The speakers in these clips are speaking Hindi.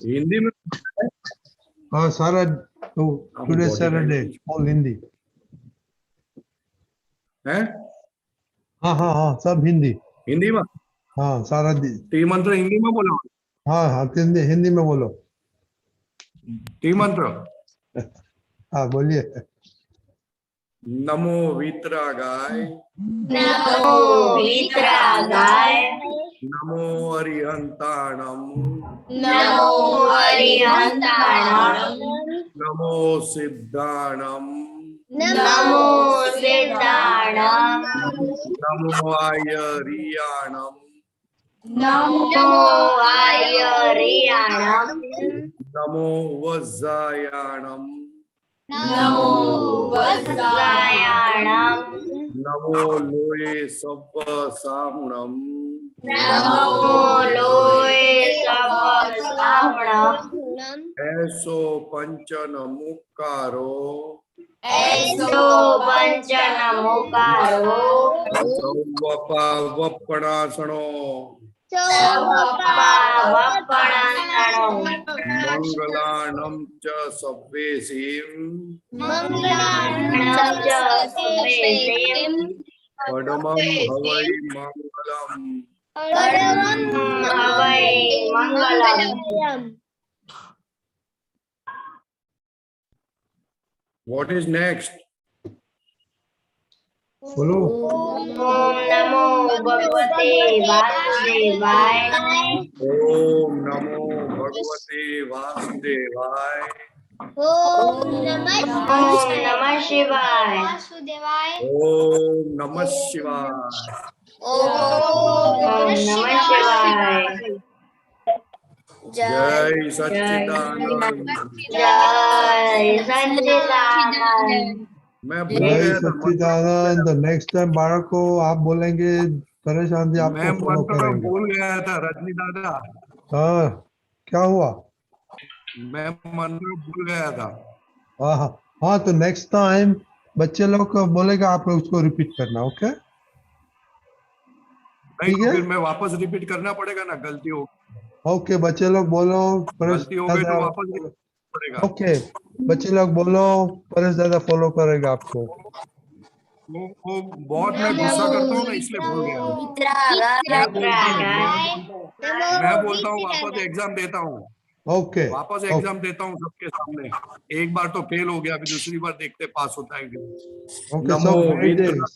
हिंदी में हाँ सारा टुडे सैटरडे ऑल हिंदी है। हाँ हाँ हाँ सब हिंदी हिंदी में हाँ सारा टी मंत्र हिंदी में बोलो। हाँ हाँ हिंदी हिंदी में बोलो टी मंत्र हाँ बोलिए नमो वितरागाय नमो वितरागाय नमो अरिहंताणम नमो अरिहंताणम नमो सिद्धाणम नमो सिद्धाणम नमो आयरियाणम नमो आयरियाणम नमो वज्जायाणम नमो वज्रायाणम नमो लोये सप्प साहुणम नमो लोये सप्पसाहुणम ऐसो पंचन मुक्कारो ऐसो पंचनमुकारो सौवपा वप्पणासनो सवपावपणसणो मंगलाणं च सव्वेसिं मंगलाणं च सुवेदिं पडमं हवै मंगलम् परमं हवै मंगलम् What is next? बोलो ओम नमो भगवते वासुदेवाय ओम नमो भगवते वासुदेवाय ओम नमः शिवाय ओम नमः शिवाय ओम नमः शिवाय जय सच्चिदानंद। जय सच्चिदानंद मैं भूल जय गया था सच्चिदानंद नेक्स्ट टाइम बालक को आप बोलेंगे परेशान जी मैं आपको फॉलो मंत्र करेंगे भूल गया था रजनी दादा। हाँ क्या हुआ मैं मंत्र भूल गया था। हाँ हाँ हाँ तो नेक्स्ट टाइम बच्चे लोग को बोलेगा आप लोग उसको रिपीट करना ओके नहीं ठीक तो है फिर मैं वापस रिपीट करना पड़ेगा ना। गलती हो ओके बच्चे लोग बोलो परेश गलती हो गई तो दादा वापस repeat पड़ेगा। ओके बच्चे लोग बोलो परेश दादा फॉलो करेगा आपको वो बहुत मैं गुस्सा करता हूँ ना इसलिए भूल गया। मैं बोलता हूँ वापस एग्जाम देता हूँ। ओके वापस एग्जाम देता हूँ सबके सामने। एक बार तो फेल हो गया अभी दूसरी बार देखते पास होता है कि नहीं। ओके नमो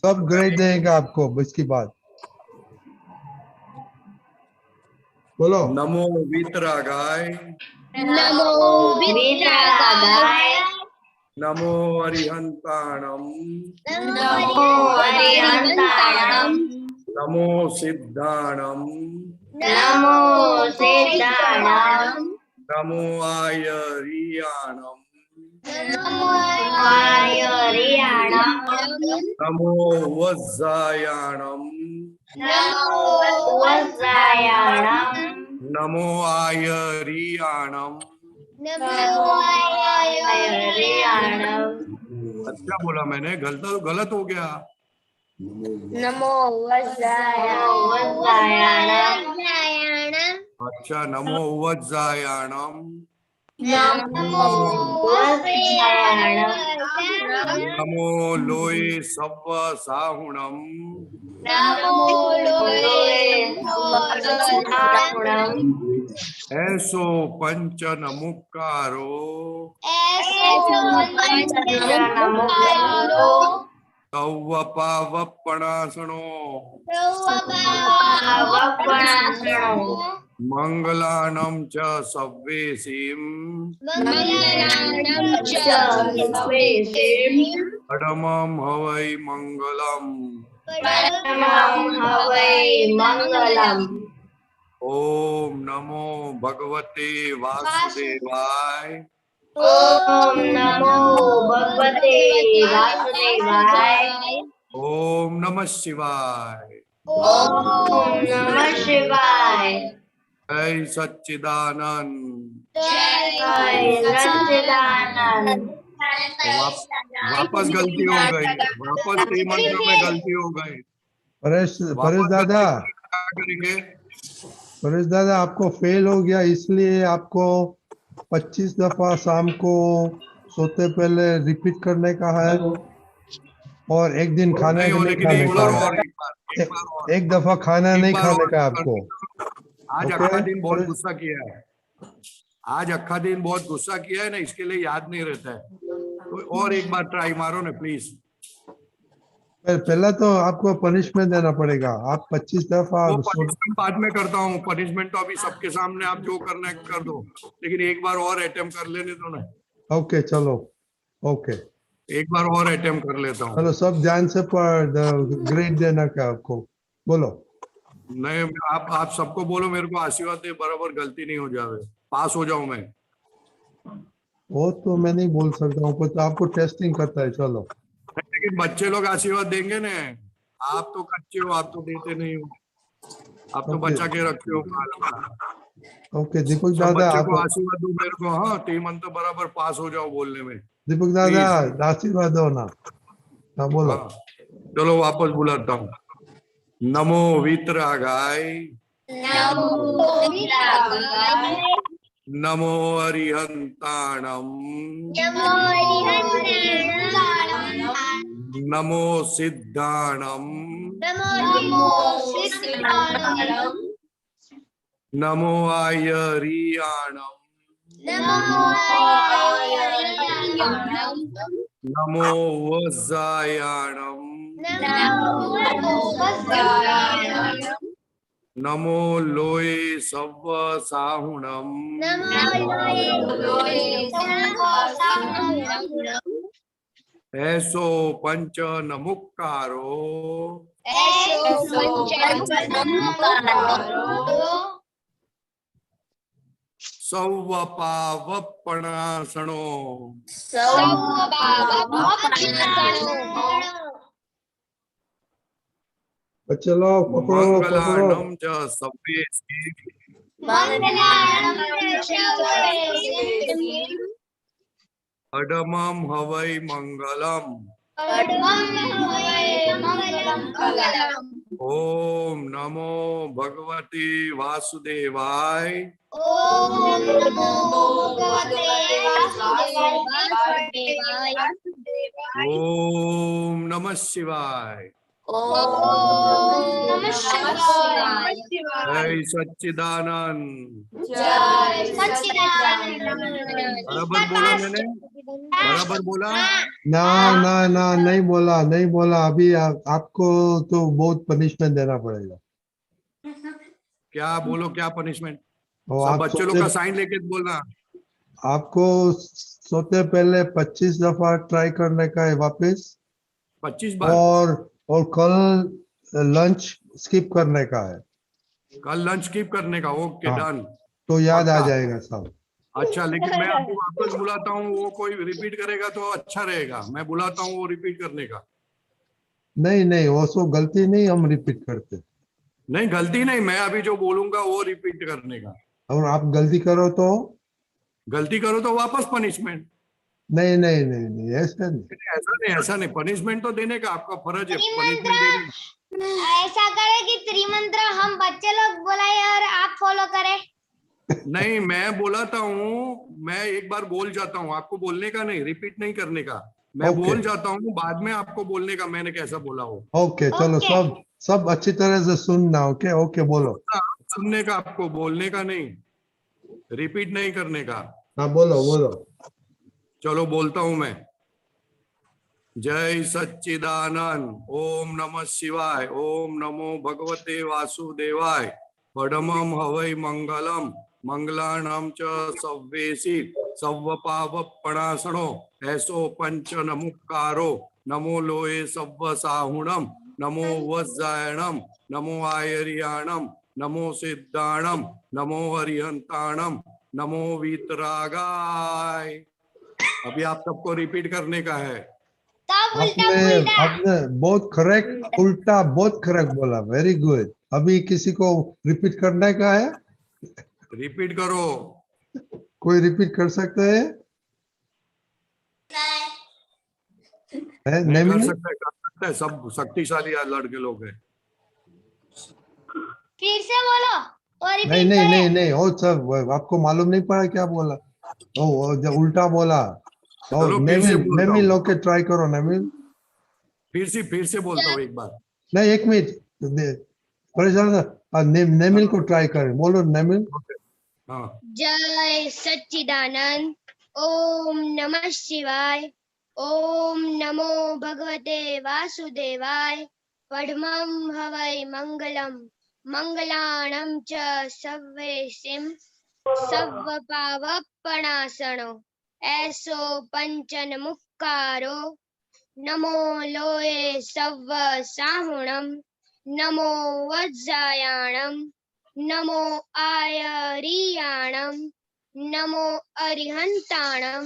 सब ग्रेड देगा आपको इसकी बात बोलो नमो वीतरागाय नमो वितरागाय नमो अरिहंताणम नमो अरिहंताणम नमो सिद्धाणम नमो सिद्धाणम नमो आयरियाणम नमो आयरियाणम नमो वज्जायाणम नमो वज्रायाणम नमो आयरियाणम। नमो आयरियाणम अच्छा बोला मैंने गलत हो गया। नमो वज्रायाणम अच्छा नमो वज्जायाणम नमो वज्रायाणम नमो लोये सप्प साहुणम नमो लोये सप्पसाहुणम ऐसो पंचन मुक्कारो ऐसो पंचनमुकारो सौवपावपणासनो सवपावपणासनो मंगलाणं च सव्वेसिं मंगलाणं च सवेसिं परमं हवै मंगलम् परमं हवै मंगलम् ओम नमो भगवते वासुदेवाय ओम नमो भगवते वासुदेवाय ओम नमः शिवाय ओम नमः शिवाय जय सच्चिदानंद। जय सच्चिदानंद वापस गलती हो गई। वापस मंत्र में गलती हो गई। परेश वापस दादा क्या करेंगे? परेश दादा आपको फेल हो गया, इसलिए आपको 25 दफा शाम को सोते पहले रिपीट करने का है, और एक दिन खाना नहीं हो, नहीं लेकिन खाने एक का बार है। और, एक बार और, एक दफा खाना एक नहीं बार खाने और का तो आपको। आज ओके अक्खा दिन बहुत परेश, गुस्सा किया है। आज अक्खा दिन बहुत गुस्सा किया है ना, इसके लिए याद नहीं रहता है। तो और एक बार ट्राई मारो ना प्लीज। पहला तो आपको पनिशमेंट देना पड़ेगा। आप 25 दफा वो पनिशमेंट बाद में करता हूँ, पनिशमेंट तो अभी सबके सामने आप जो करना है कर दो, लेकिन एक बार और अटेम्प्ट कर लेने दो ना। ओके चलो, ओके एक बार और अटेम्प्ट कर लेता हूँ। चलो, सब ध्यान से पढ़, ग्रेड देना क्या आपको, बोलो। नहीं, आप सबको बोलो मेरे को आशीर्वाद दे, बराबर गलती नहीं हो जावे, पास हो जाऊं मैं। वो तो मैं नहीं बोल सकता हूँ, तो आपको टेस्टिंग करता है। चलो लेकिन बच्चे लोग आशीर्वाद देंगे ना। आप तो कच्चे हो, आप तो देते नहीं हो, आप तो ओके बचा के रखते हो माल वाला। ओके दीपक सब दादा बच्चे आप, को आशीर्वाद दो मेरे को, हाँ 3 मंथ तो बराबर पास हो जाओ बोलने में। दीपक दादा प्लीज। आशीर्वाद दो ना। हाँ बोलो। हाँ, चलो वापस बुलाता हूँ। नमो वितरागाय, नमो विद्याय नमो अरिहंताणम, नमो हरिहंताणम नमो सिद्धाणम, नमो सिद्धाणम नमो आयरियाणम, नमो आयर्याणम नमो वज्जायाणम, नमो वज्रायाणम नमो लोये सव्व साहुणम, नमो लोये सर्वसाहुणम ऐसो पंच नमुक्कारो, ऐसो पंचनमोकारो सौवपावपणासणो, सौभावपणासनो बच्चे लोग पकड़ो पकड़ो। मंगलानम च सव्वे, मंगलाणं शौवेसिं अडमम हवै मंगलम। अड्वं हवै मंगलम् ओम नमो भगवते वासुदेवाय, ॐ नमो भगवते वासुदेवाय ओम नमः शिवाय। ॐ नमः शिवाय जय सच्चिदानंद। जय सच्चिदानंद बराबर बोला मैंने, बराबर बोला। ना ना ना, नहीं बोला नहीं बोला। अभी आपको तो बहुत पनिशमेंट देना पड़ेगा। क्या बोलो, क्या पनिशमेंट? और सब आप बच्चों लोग सोते, का साइन लेके बोलना। आपको सोते पहले 25 दफा ट्राई करने का है वापस, 25 बार। और कल लंच स्किप करने का है। कल लंच स्किप करने का, ओके हाँ, डन। तो याद आ पक्का। जाएगा सब। अच्छा, लेकिन मैं आपको वापस बुलाता हूँ, वो कोई रिपीट करेगा तो अच्छा रहेगा। मैं बुलाता हूँ वो रिपीट करने का। नहीं नहीं, वो सब गलती नहीं हम रिपीट करते। नहीं गलती नहीं, मैं अभी जो बोलूंगा वो रिपीट करने का। और आप गलती करो तो? गलती करो तो वापस पनिशमेंट। नहीं नहीं नहीं नहीं, ऐसा नहीं। ऐसा नहीं, ऐसा नहीं, पनिशमेंट तो देने का आपका फर्ज है, पनिशमेंट त्रिमंत्र देने का। ऐसा करे कि त्रिमंत्र हम बच्चे लोग बुलाए और आप फॉलो करें। नहीं, मैं बुलाता हूँ, मैं एक बार बोल जाता हूँ, आपको बोलने का नहीं, रिपीट नहीं करने का। मैं ओके बोल जाता हूँ, बाद में आपको बोलने का मैंने कैसा बोला हो। ओके चलो, ओके। सब सब अच्छी तरह से सुनना। ओके ओके बोलो। सुनने का आपको, बोलने का नहीं, रिपीट नहीं करने का। हाँ बोलो बोलो। चलो बोलता हूं मैं। जय सच्चिदानंद। ओम नमः शिवाय। ओम नमो भगवते वासुदेवाय। पडमम हवै मंगलम, मंगलानाम च सव्वेसि सव्वपावपणासनो, ऐसो पंच नमुक्कारो, नमो लोये सव्व साहुणम, नमो वज्जायणम, नमो आयर्याणम, नमो सिद्धाणम, नमो हरिहंताणम, नमो वीतरागाय। अभी आप सबको रिपीट करने का है। तब उल्टा आपने पुल्टा आपने बहुत करेक्ट, उल्टा बहुत करेक्ट बोला, वेरी गुड। अभी किसी को रिपीट करने का है? रिपीट करो। कोई रिपीट कर सकते हैं? नहीं कर नहीं सकता है, सब शक्तिशाली लड़के लोग हैं। फिर से बोलो। और नहीं repeat नहीं करें। नहीं नहीं, ओ सर आपको मालूम नहीं पड़ा क्या बोला? ओ जब उल्टा बोला। ओ चलो फिर से नेमिल बोलता नेमिल हूँ, ओके, ट्राई करो नेमिल। फिर से बोलता हूँ एक बार। नहीं, एक मिनट, परेशान नेमिल को ट्राई करें, बोलो नेमिल। हाँ, जय सच्चिदानंद। ओम नमः शिवाय। ओम नमो भगवते वासुदेवाय। पद्मं हवै मंगलम, मंगलाणं च सर्वेसिं, सर्वपावपणासनो, ऐसो पंचन मुक्कारो। नमो लोये सव्व साहुणं, नमो वज्रायाणं, नमो आयरियाणं, नमो अरिहंताणं,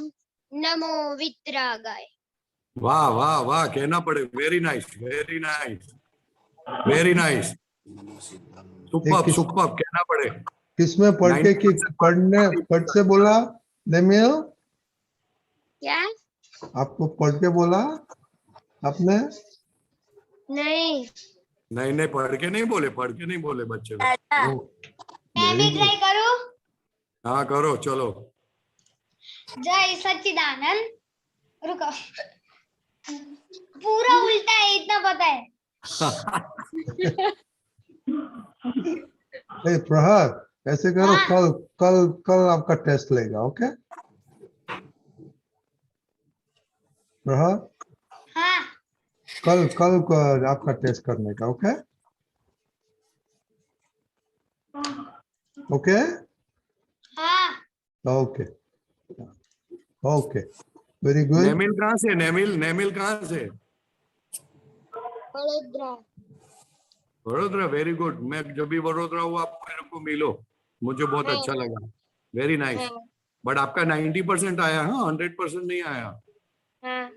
नमो वित्रागाय। वाह वाह वाह, कहना पड़े। Very nice, very nice, very nice, ये सुपर्ब सुपर्ब, कहना पड़े। किसमें पढ़ के कि 90% पढ़ से बोला नेमिल? क्या? आपको पढ़ के बोला आपने? नहीं, नहीं नहीं, पढ़ के नहीं बोले, पढ़ के नहीं बोले बच्चे लोग। मैं वेरी भी गुड। ट्राई करूं। हाँ करो, चलो। जय सच्चिदानंद। रुको, पूरा उल्टा है, इतना पता है। प्रहर ऐसे करो, हाँ। कल कल कल आपका टेस्ट लेगा, ओके प्रहर? हाँ। कल कल को आपका टेस्ट करने का, ओके ओके हाँ। Okay okay, very good. Nemil कहाँ से? नेमिल नेमिल कहाँ से? वडोदरा। Vadodara, very good. मैं जब भी वडोदरा हुआ, आप मेरे को मिलो, मुझे बहुत हाँ। अच्छा लगा। Very nice. हाँ। बट आपका 90% आया, हाँ 100% नहीं आया। हाँ।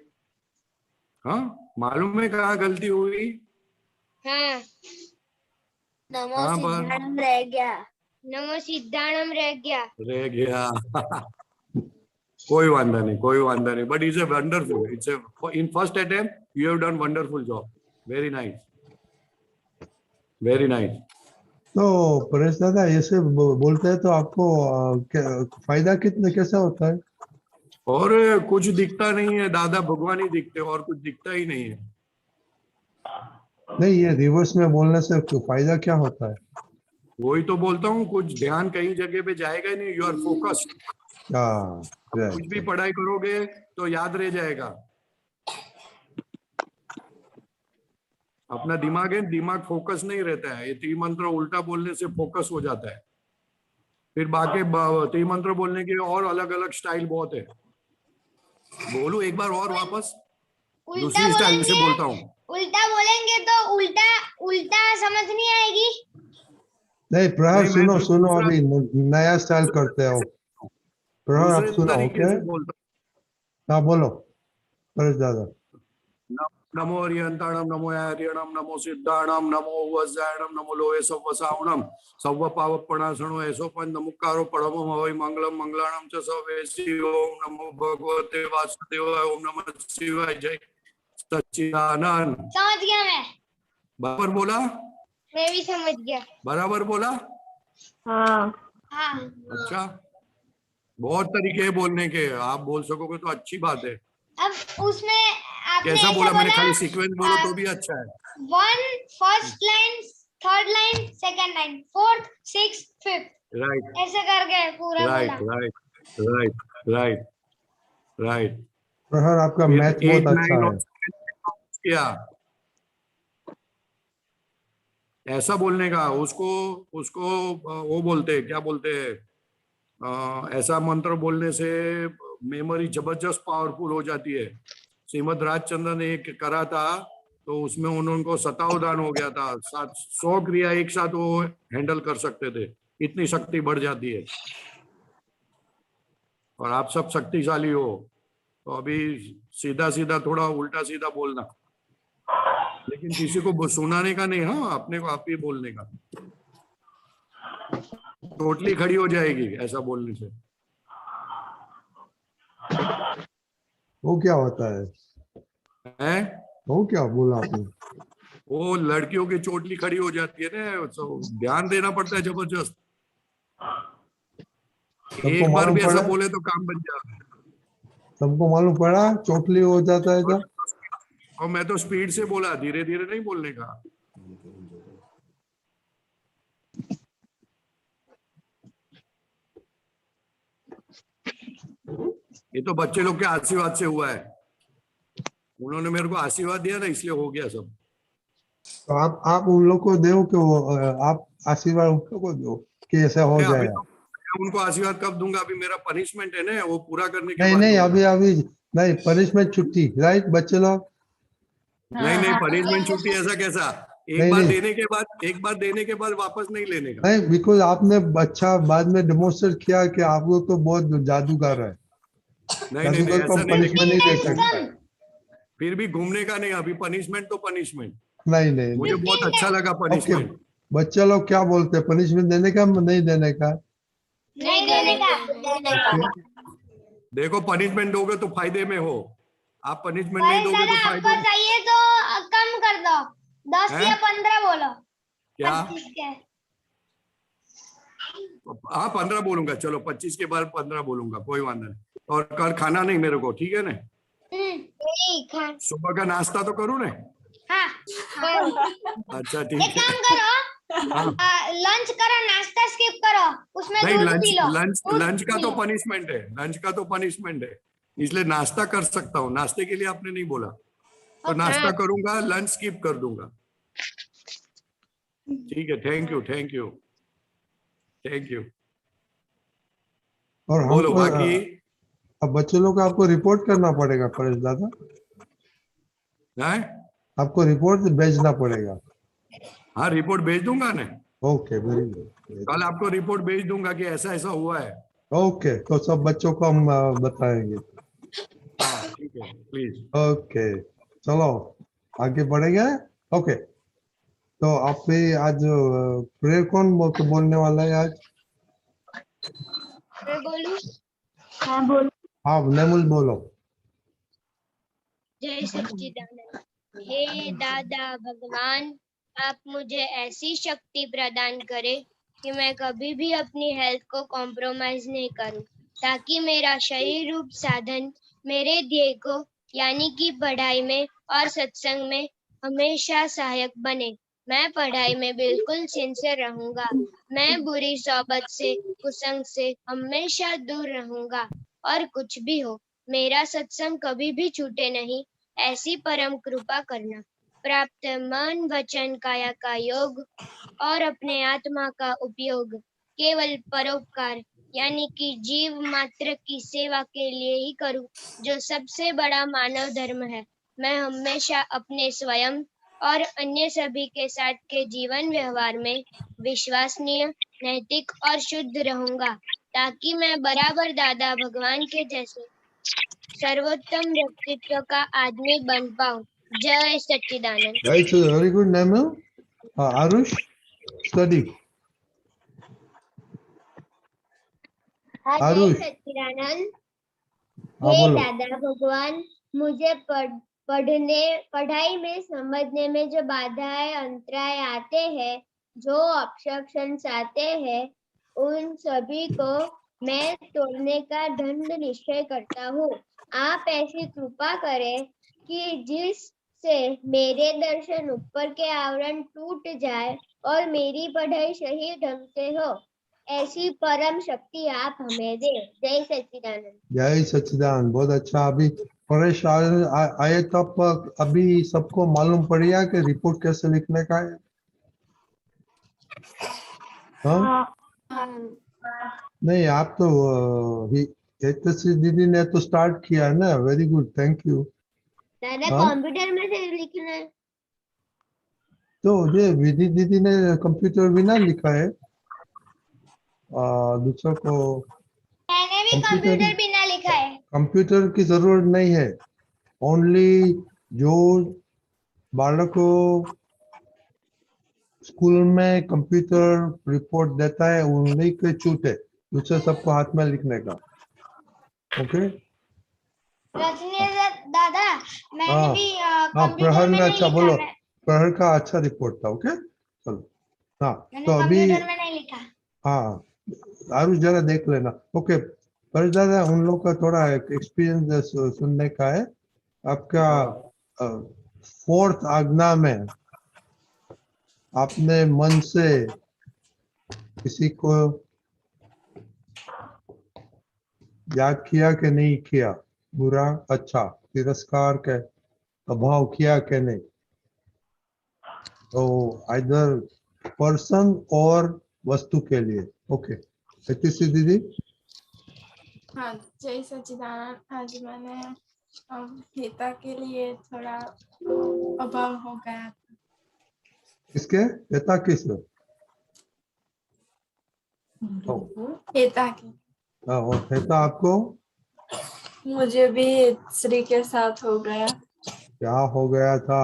हाँ, मालूम है कहाँ गलती हुई? हाँ। कहाँ पर रह गया। नमो सिद्धाणम रह गया। रह गया? कोई वांदा नहीं, कोई वांदा नहीं, but it's a wonderful, it's a in first attempt you have done wonderful job. Very nice, very nice. तो परेश दादा ऐसे बोलते हैं तो आपको फायदा कितना कैसा होता है? और कुछ दिखता नहीं है दादा, भगवान ही दिखते, और कुछ दिखता ही नहीं है। नहीं, ये रिवर्स में बोलने से फायदा क्या होता है? वही तो बोलता हूँ, कुछ ध्यान कहीं जगह पे जाएगा ही नहीं। You are focused. हाँ, कुछ भी पढ़ाई करोगे तो याद रह जाएगा। अपना दिमाग है, दिमाग फोकस नहीं रहता है। ये त्रिमंत्र उल्टा बोलने से फोकस हो जाता है। फिर बाकी त्रिमंत्र बोलने के और अलग अलग स्टाइल बहुत है। बोलू एक बार और वापस, उल्टा दूसरी स्टाइल से बोलेंगे, बोलता हूँ। उल्टा बोलेंगे तो उल्टा उल्टा समझ नहीं आएगी। नहीं प्रहर, नहीं, मैं सुनो सुनो, दूसरा अभी नया स्टाइल करते हो। प्रहर आप दूसरे सुनो, तरीके ओके? से बोलता हाँ बोलो परेश दादा। हूँ। नमो हरियंताणम, नमो हरियणम, नमो सिद्धाणम, नमो वज्रायणम, नमो लोहे सव्व सावणम, सव्व पावपणासणो, ऐसो पंच नमुक्कारो, पड़मो हवै मंगलम, मंगलाणम च सवेसी। ओम नमो भगवते वासुदेवाय, ओम नमः शिवाय। जय सच्चिदानंद। समझ गया मैं। बराबर बोला? मैं भी समझ गया। बराबर बोला? हाँ। हाँ। अच्छा, बहुत तरीके हैं बोलने के, आप बोल सकोगे तो अच्छी बात है। अब उसमें आपने कैसा ऐसा बोला मैंने? बोला, खाली सीक्वेंस बोलो तो भी अच्छा है। 1 first line, 3rd line, 2nd line, 4th, 6th, 5th, right ऐसे करके पूरा राइट बोला। Right right right right. प्रहर आपका फिर मैथ 8 बहुत 9 अच्छा और है। 7 किया, ऐसा बोलने का। उसको उसको वो बोलते हैं, क्या बोलते हैं, ऐसा मंत्र बोलने से मेमोरी जबरदस्त पावरफुल हो जाती है। श्रीमद राजचंद्र ने एक करा था, तो उसमें उनको शतावधान हो गया था। 100 क्रिया एक साथ वो हैंडल कर सकते थे, इतनी शक्ति बढ़ जाती है। और आप सब शक्तिशाली हो, तो अभी सीधा सीधा थोड़ा उल्टा सीधा बोलना, लेकिन किसी को सुनाने का नहीं, हाँ अपने को आप ही बोलने का। टोटली खड़ी हो जाएगी ऐसा बोलने से। वो क्या होता है? हैं? वो क्या बोला आपने? वो लड़कियों की चोटली खड़ी हो जाती है ना, तो ध्यान देना पड़ता है जबरदस्त। सबको एक बार मालूम भी ऐसा पड़ा, बोले तो काम बन जाएगा। सबको मालूम पड़ा चोटली हो जाता है तो। और मैं तो स्पीड से बोला, धीरे धीरे नहीं बोलने का। ये तो बच्चे लोग के आशीर्वाद से हुआ है, उन्होंने मेरे को आशीर्वाद दिया ना, इसलिए हो गया सब। तो आप उन लोग को दो कि वो आप आशीर्वाद उन लोग को दो कि ऐसा हो अभी जाए। तो मैं उनको आशीर्वाद कब दूंगा, अभी मेरा पनिशमेंट है ना, वो पूरा करने के नहीं बाद नहीं, दूंगा। अभी अभी नहीं, पनिशमेंट छुट्टी, राइट बच्चे लोग? नहीं नहीं, पनिशमेंट छुट्टी ऐसा कैसा? नहीं नहीं एक बार देने के बाद वापस नहीं लेने का। नहीं, बिकॉज आपने अच्छा बाद में डेमोन्स्ट्रेट किया कि आप लोग तो बहुत जादूगर है। नहीं नहीं नहीं, जादूगर को ऐसा नहीं। पनिशमेंट नहीं दे 15 सकते। times फिर भी घूमने का नहीं, अभी पनिशमेंट तो पनिशमेंट। नहीं नहीं मुझे नहीं, बहुत अच्छा लगा ओके। पनिशमेंट। बच्चे लोग क्या बोलते हैं, पनिशमेंट देने का नहीं देने का? नहीं देने का। देखो, पनिशमेंट दोगे तो फायदे में हो, आप पनिशमेंट नहीं परेश दोगे दादा, तो फायदे आपको में चाहिए तो कम कर दो, 10 हैं? या 15 बोलो। क्या? 25 के। हाँ 15 बोलूंगा, चलो 25 के बाद 15 बोलूंगा, कोई वादा नहीं। और कल खाना नहीं मेरे को, ठीक है ना? ठीक है। सुबह का नाश्ता तो करूँ ना? हाँ। अच्छा एक ठीक है। काम करो, हाँ। लंच करो, नाश्ता स्किप करो, उसमें नहीं, दूध लंच पी लो। लंच दूध लंच का पी तो लो। पनिशमेंट है, लंच का तो पनिशमेंट है, इसलिए नाश्ता कर सकता हूँ, नाश्ते के लिए आपने नहीं बोला, तो नाश्ता करूंगा, लंच स्किप कर दूंगा। ठीक है, thank you thank you thank you. और बोलो हमको बाकी। अब बच्चे लोग को आपको रिपोर्ट करना पड़ेगा परेश दादा, है? आपको रिपोर्ट भेजना पड़ेगा। हाँ, रिपोर्ट भेज दूंगा ना, ओके, वेरी गुड। कल आपको रिपोर्ट भेज दूंगा कि ऐसा ऐसा हुआ है। ओके, तो सब बच्चों को हम बताएंगे। हाँ ठीक है, प्लीज। ओके, चलो आगे बढ़ेंगे। ओके, तो आप भी आज प्रेयर कौन बोलने वाला है आज? मैं बोलूं? हाँ बोल। हाँ नेमुल बोलो। जय सच्चिदानंद। हे दादा भगवान, आप मुझे ऐसी शक्ति प्रदान करें कि मैं कभी भी अपनी हेल्थ को कॉम्प्रोमाइज नहीं करूं, ताकि मेरा शरीर रूप साधन मेरे ध्येय को यानी कि पढ़ाई में और सत्संग में हमेशा सहायक बने। मैं पढ़ाई में बिल्कुल सिंसियर रहूंगा। मैं बुरी सोबत से, कुसंग से हमेशा दूर रहूंगा, और कुछ भी हो मेरा सत्संग कभी भी छूटे नहीं, ऐसी परम कृपा करना। प्राप्त मन वचन काया का योग और अपने आत्मा का उपयोग केवल परोपकार यानी कि जीव मात्र की सेवा के लिए ही करूं, जो सबसे बड़ा मानव धर्म है। मैं हमेशा अपने स्वयं और अन्य सभी के साथ के जीवन व्यवहार में विश्वसनीय, नैतिक और शुद्ध रहूंगा, ताकि मैं बराबर दादा भगवान के जैसे सर्वोत्तम व्यक्तित्व का आदमी बन पाऊं। जय Sachchidanand. Very good Nemul. Aarush, study. जय आरुष, सच्चिदानंद। हाँ हे बोलो। दादा भगवान, मुझे पढ़ाई में समझने में जो बाधाएं अंतराय आते हैं, जो ऑब्स्ट्रक्शंस आते हैं, उन सभी को मैं तोड़ने का दृढ़ निश्चय करता हूँ। आप ऐसी कृपा करें कि जिससे मेरे दर्शन ऊपर के आवरण टूट जाए और मेरी पढ़ाई सही ढंग से हो, ऐसी परम शक्ति आप हमें दे। जय सच्चिदानंद। जय सच्चिदानंद, बहुत अच्छा। अभी परेश आए तो अभी सबको मालूम पड़ गया कि रिपोर्ट कैसे लिखने का है। हाँ नहीं, आप तो दीदी ने तो स्टार्ट किया है ना, वेरी गुड, थैंक यू। दादा हाँ, कंप्यूटर में से लिखना है। तो ये विधि दीदी ने कंप्यूटर भी ना लिखा है, दूसरों को मैंने भी कंप्यूटर कंप्यूटर बिना लिखा है। कंप्यूटर की जरूरत नहीं है। ओनली जो बालकों स्कूल में कंप्यूटर रिपोर्ट देता है उन्हीं के छूट है, दूसरे सबको हाथ में लिखने का। ओके। दादा मैंने हाँ भी हाँ, कंप्यूटर प्रहर में ने नहीं अच्छा लिखा। बोलो, प्रहर का अच्छा रिपोर्ट था। ओके, चलो। हाँ मैंने तो अभी कंप्यूटर में नहीं लिखा। हाँ आरुष जरा देख लेना। ओके परेश दादा, उन लोग का थोड़ा एक्सपीरियंस सुनने का है। आपका फोर्थ आज्ञा में आपने मन से किसी को याद किया कि नहीं किया, बुरा अच्छा तिरस्कार के अभाव किया कि नहीं? तो आइदर पर्सन और वस्तु के लिए। ओके सतीश दीदी। हाँ, जय सच्चिदानंद। आज मैंने पिता के लिए थोड़ा अभाव हो गया था। किसके पिता किस? पिता की। और पिता आपको मुझे भी श्री के साथ हो गया। क्या हो गया था?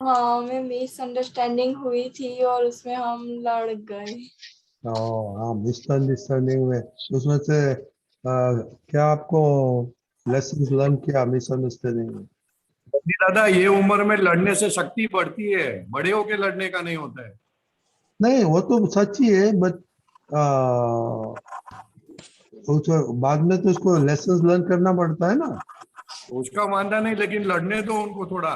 हाँ, में मिसअंडरस्टैंडिंग हुई थी और उसमें हम लड़ गए। हाँ मिसअंडरस्टैंडिंग में, उसमें से क्या आपको लेसन लर्न किया मिसअंडरस्टैंडिंग में? जी दादा, ये उम्र में लड़ने से शक्ति बढ़ती है, बड़े होके लड़ने का नहीं होता है। नहीं वो तो सच ही है, बट उसको बाद में तो उसको लेसन लर्न करना पड़ता है ना। उसका मानना नहीं, लेकिन लड़ने दो उनको थोड़ा।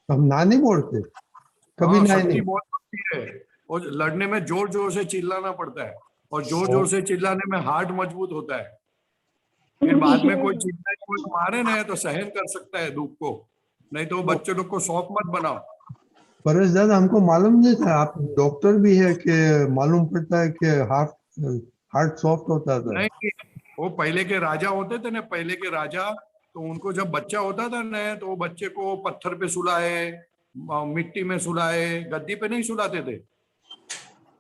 हम ना नहीं बोलते कभी, हाँ, ना ही शक्ति नहीं। बहुत बढ़ती है। और लड़ने में जोर जोर से चिल्लाना पड़ता है, और जोर जोर से चिल्लाने में हार्ट मजबूत होता है। फिर बाद में कोई चिल्लाए, कोई मारे ना तो सहन कर सकता है दुख को, नहीं तो बच्चे लोग को सौंप मत बनाओ। परेश दादा, हमको मालूम नहीं था आप डॉक्टर भी है कि मालूम पड़ता है कि हार्ट हार्ट सॉफ्ट होता था। नहीं, वो पहले के राजा होते थे ना, पहले के राजा, तो उनको जब बच्चा होता था ना, तो वो बच्चे को पत्थर पे सुलाए, मिट्टी में सुलाए, गद्दी पे नहीं सुलाते थे,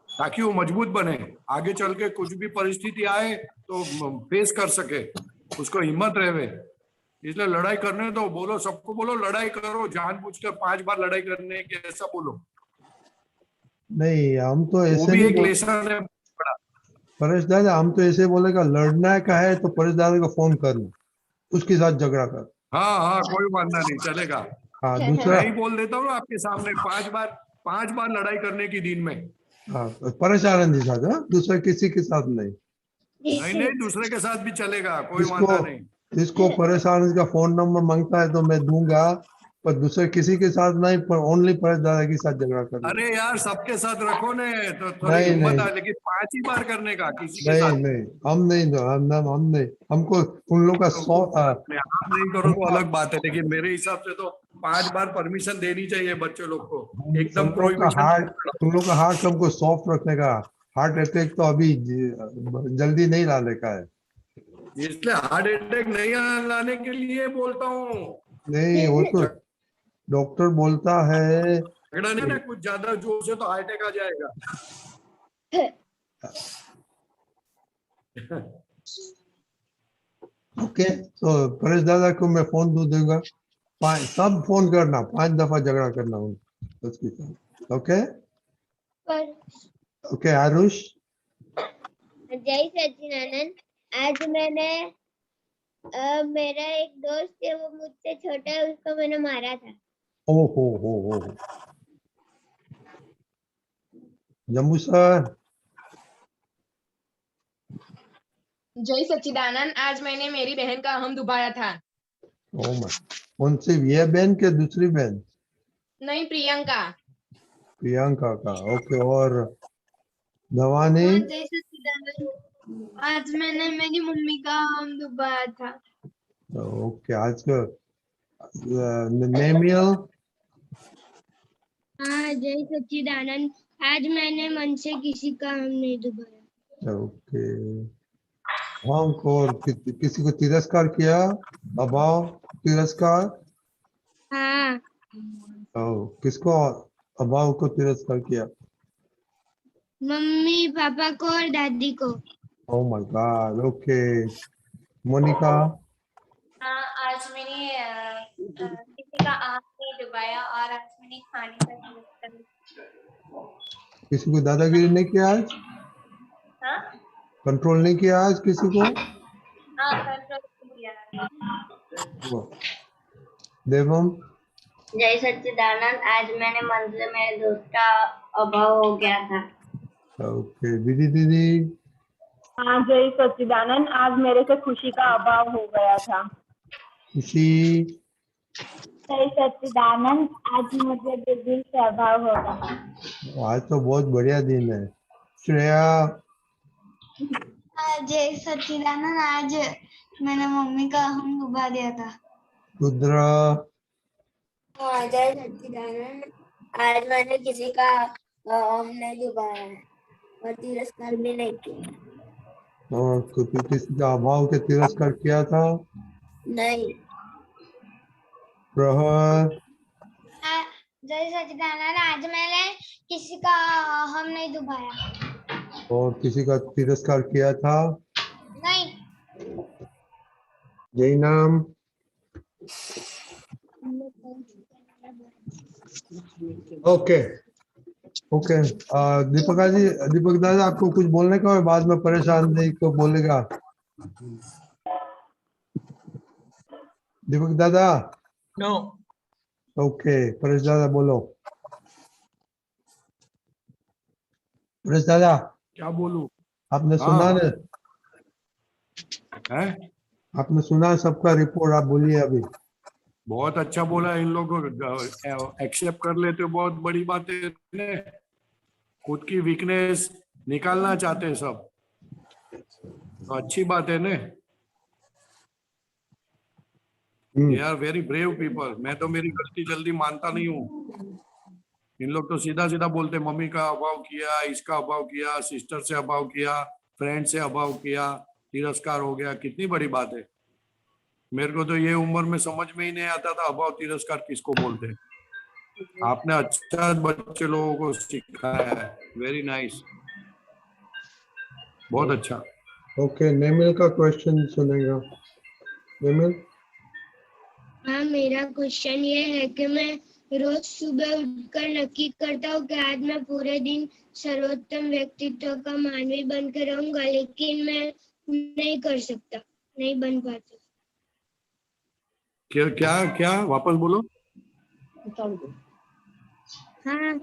ताकि वो मजबूत बने, आगे चल के कुछ भी परिस्थिति आए तो फेस कर सके, उसको हिम्मत रहे। इसलिए लड़ाई करने दो, बोलो सबको, बोलो लड़ाई करो, जानबूझकर 5 बार लड़ाई करने के, ऐसा बोलो। नहीं हम तो वो ऐसे भी नहीं एक बोल। लेसन है बड़ा। परेश दादा हम तो ऐसे बोलेगा, लड़ना का है तो परेश दादा को फोन कर लो, उसके साथ झगड़ा कर। हाँ हाँ, कोई मानना नहीं चलेगा। हाँ दूसरा। मैं ही बोल देता हूँ ना आपके सामने, 5 बार, 5 बार लड़ाई करने की दिन में। हाँ परेश आनंद जी साथ, हाँ दूसरा किसी के साथ नहीं। नहीं नहीं, दूसरे के साथ भी चलेगा, कोई इसको मानना नहीं। इसको परेश आनंद का फोन नंबर मांगता है तो मैं दूंगा, पर दूसरे किसी के साथ नहीं, पर ओनली परेश दादा के साथ झगड़ा करना। अरे यार, सबके साथ रखो ने तो थोड़ी नहीं हिम्मत नहीं है, लेकिन 5 ही बार करने का किसी के नहीं साथ नहीं। नहीं, हम नहीं दो, हम नहीं, हमको उन लोग का तो सौ अपने आप नहीं करो तो हमको अलग बात है, लेकिन मेरे हिसाब से तो 5 बार परमिशन देनी चाहिए बच्चे लोग को, एकदम हम लोग का प्रोहिबिशन। हार्ट, तुम लोग का हार्ट हमको सॉफ्ट रखने का। हार्ट अटैक तो अभी जल्दी नहीं लाने का है। इसलिए हार्ट अटैक नहीं लाने के लिए बोलता हूँ। नहीं वो तो डॉक्टर बोलता है। झगड़ा नहीं ना, कुछ ज्यादा जोर से तो हार्ट अटैक आ जाएगा। ओके तो परेश दादा को मैं फोन दूंगा, सब फोन करना, 5 दफा झगड़ा करना उसके साथ। ओके पर ओके आरुष। जय सच्चिदानंद। आज मैंने मेरा एक दोस्त है, वो मुझसे छोटा है, उसको मैंने मारा था। ओ हो जम्मू सर। जय सच्चिदानंद। आज मैंने मेरी बहन का अहम दुबाया था। ओ माय, कौन सी, ये बहन के दूसरी बहन? नहीं, प्रियंका। प्रियंका का। ओके और भवानी? हाँ, जय सच्चिदानंद। आज मैंने मेरी मम्मी का अहम दुबाया था। ओके आज का नेमियल? हाँ जय सच्चिदानंद। आज मैंने मन से किसी का हम नहीं दुबारा। ओके अहंक और किसी को तिरस्कार किया, अभाव तिरस्कार? हाँ, किसको अभाव को तिरस्कार किया? मम्मी पापा को और दादी को। Oh my God. Okay Monika? आज मैंने किसी का आँख नहीं डुबाया और आज मैंने खाने का तिरस्कार। किसी को दादागिरी नहीं किया आज? हाँ कंट्रोल नहीं किया आज किसी को? हाँ, कंट्रोल किया। देवम? जय सच्चिदानंद। आज मैंने मन से मेरे दोस्त का अभाव हो गया था। ओके दीदी दीदी हाँ जय सच्चिदानंद, आज मेरे से खुशी का अभाव हो गया था। खुशी जय सच्चिदानंद, आज मुझे दिल से अभाव होगा। आज तो बहुत बढ़िया दिन है। श्रेया जय सच्चिदानंद, आज मैंने मम्मी का अहम डुबा दिया था। रुद्र जय सच्चिदानंद, आज मैंने किसी का अहम नहीं डुबाया है और तिरस्कार भी नहीं किया। और किसी का अभाव के तिरस्कार किया था? नहीं। प्रहर जय सच्चिदानंद, आज मैंने किसी का अहम नहीं डुबाया। और किसी का तिरस्कार किया था? नहीं। जय नाम ओके ओके दीपका जी, दीपक दादा आपको कुछ बोलने का है? बाद में परेशान नहीं तो बोलेगा दीपक दादा। नो ओके परेश दादा बोलो। परेश दादा क्या बोलूं? आपने हाँ। सुना ना, है आपने सुना सबका रिपोर्ट, आप बोलिए अभी। बहुत अच्छा बोला। इन लोगों को एक्सेप्ट कर लेते हो, बहुत बड़ी बात है ने। खुद की वीकनेस निकालना चाहते हैं सब, तो अच्छी बात है ने। They are very brave people. मैं तो मेरी गलती जल्दी मानता नहीं हूँ। इन लोग तो सीधा सीधा बोलते मम्मी का अभाव किया, इसका अभाव किया, सिस्टर से अभाव किया, फ्रेंड से अभाव किया, तिरस्कार हो गया। कितनी बड़ी बात है। मेरे को तो ये उम्र में समझ में ही नहीं आता था अभाव तिरस्कार किसको बोलते हैं। आपने अच्छा बच्चे लोगों को सिखाया है। वेरी नाइस, बहुत अच्छा। ओके नेमिल का क्वेश्चन सुनेगा। नेमिल हाँ, मेरा क्वेश्चन ये है कि मैं रोज सुबह उठकर नक्की करता हूँ कि आज मैं पूरे दिन सर्वोत्तम व्यक्तित्व का मानवी बनकर रहूंगा, लेकिन मैं नहीं कर सकता, नहीं बन पाता। क्या क्या क्या वापस बोलो। हाँ,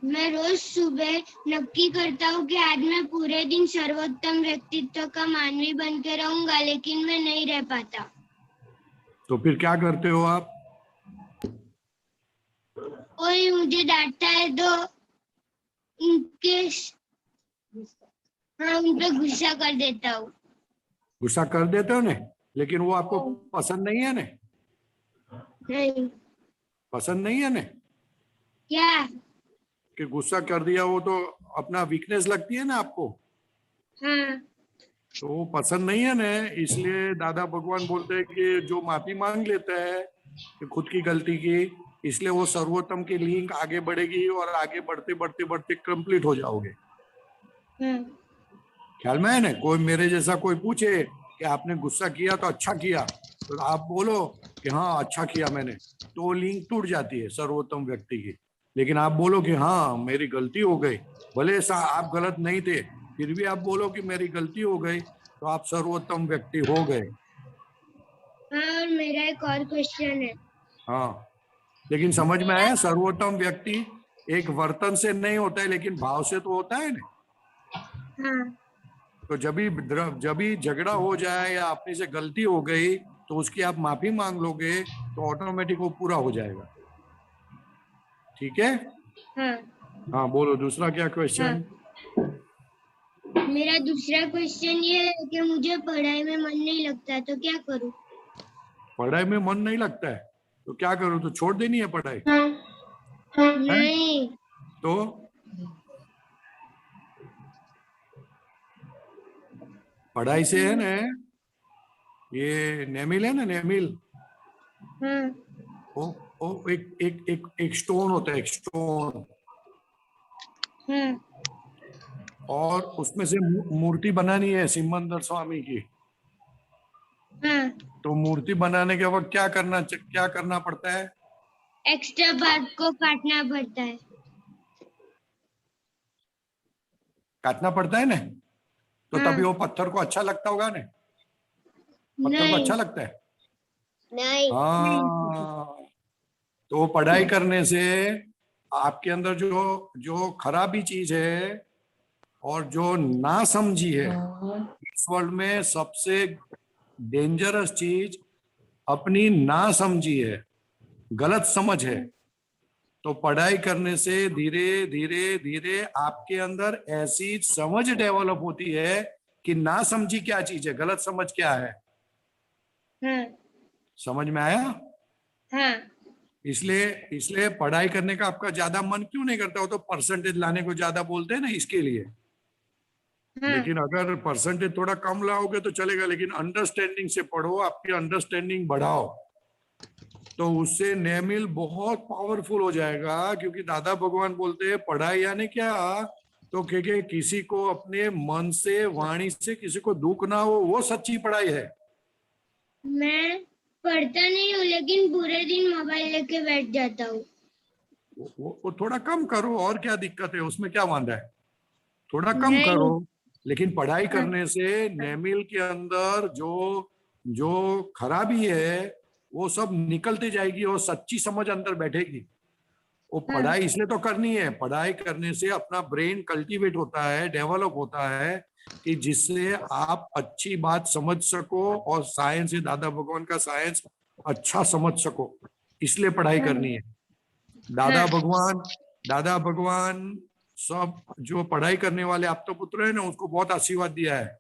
मैं रोज सुबह नक्की करता हूँ कि आज मैं पूरे दिन सर्वोत्तम व्यक्तित्व का मानवी बन के रहूंगा, लेकिन मैं नहीं रह पाता। तो फिर क्या करते हो आप? कोई मुझे डांटता है तो उनके हाँ उन पे गुस्सा कर देता हूँ। गुस्सा कर देते हो ने, लेकिन वो आपको पसंद नहीं है ने? नहीं। पसंद नहीं है ने क्या? कि गुस्सा कर दिया, वो तो अपना वीकनेस लगती है ना आपको, हाँ। तो वो पसंद नहीं है ने। इसलिए दादा भगवान बोलते हैं कि जो माफी मांग लेता है कि खुद की गलती की, इसलिए वो सर्वोत्तम की लिंक आगे बढ़ेगी और आगे बढ़ते बढ़ते बढ़ते कंप्लीट हो जाओगे। ख्याल में है ना? कोई मेरे जैसा कोई पूछे कि आपने गुस्सा किया तो अच्छा किया, तो आप बोलो कि हाँ अच्छा किया मैंने, तो वो लिंक टूट जाती है सर्वोत्तम व्यक्ति की। लेकिन आप बोलो कि हाँ मेरी गलती हो गई, भले ऐसा आप गलत नहीं थे, फिर भी आप बोलो कि मेरी गलती हो गई, तो आप सर्वोत्तम व्यक्ति हो गए। हाँ, और मेरा एक और क्वेश्चन है। हाँ, लेकिन समझ में आया? सर्वोत्तम व्यक्ति एक वर्तन से नहीं होता है, लेकिन भाव से तो होता है ना। हाँ। तो जब भी झगड़ा हो जाए या अपने से गलती हो गई, तो उसकी आप माफी मांग लोगे तो ऑटोमेटिक वो पूरा हो जाएगा। ठीक है? हाँ। हाँ बोलो, दूसरा क्या क्वेश्चन? मेरा दूसरा क्वेश्चन ये है कि मुझे पढ़ाई में मन नहीं लगता, तो क्या करूं? पढ़ाई में मन नहीं लगता है तो क्या करूं? तो छोड़ देनी है पढ़ाई? नहीं। तो पढ़ाई से है ना, ये नेमिल है ना, नेमिल, वो एक स्टोन होता है, एक स्टोन, और उसमें से मूर्ति बनानी है सिमंदर स्वामी की। तो मूर्ति बनाने के वक्त क्या करना पड़ता है? एक्स्ट्रा पार्ट को काटना पड़ता है। काटना पड़ता है ना, तो तभी वो पत्थर को अच्छा लगता होगा ना? पत्थर को अच्छा लगता है? नहीं। हाँ, तो वो पढ़ाई करने से आपके अंदर जो जो खराबी चीज है और जो ना समझी है, इस वर्ल्ड में सबसे डेंजरस चीज अपनी ना समझी है, गलत समझ है। तो पढ़ाई करने से धीरे धीरे धीरे आपके अंदर ऐसी समझ डेवलप होती है कि ना समझी क्या चीज है, गलत समझ क्या है। हाँ समझ में आया? हाँ इसलिए इसलिए पढ़ाई करने का आपका ज्यादा मन क्यों नहीं करता? हो तो परसेंटेज लाने को ज्यादा बोलते हैं ना, इसके लिए। हाँ लेकिन अगर परसेंटेज थोड़ा कम लाओगे तो चलेगा, लेकिन अंडरस्टैंडिंग से पढ़ो, आपकी अंडरस्टैंडिंग बढ़ाओ, तो उससे नेमिल बहुत पावरफुल हो जाएगा। क्योंकि दादा भगवान बोलते हैं पढ़ाई यानी क्या, तो कि किसी को अपने मन से, वाणी से किसी को दुख ना हो, वो सच्ची पढ़ाई है। मैं पढ़ता नहीं हूँ लेकिन पूरे दिन मोबाइल लेके बैठ जाता हूँ। वो थोड़ा कम करो, और क्या दिक्कत है उसमें, क्या वांदा है, थोड़ा कम नहीं। करो। लेकिन पढ़ाई हाँ। करने से नेमिल के अंदर जो जो खराबी है वो सब निकलती जाएगी और सच्ची समझ अंदर बैठेगी। वो हाँ। पढ़ाई इसलिए तो करनी है, पढ़ाई करने से अपना ब्रेन कल्टीवेट होता है, डेवलप होता है, कि जिससे आप अच्छी बात समझ सको और साइंस, दादा भगवान का साइंस अच्छा समझ सको, इसलिए पढ़ाई करनी है। दादा भगवान दादा भगवान सब जो पढ़ाई करने वाले आप तो पुत्र है ना, उसको बहुत आशीर्वाद दिया है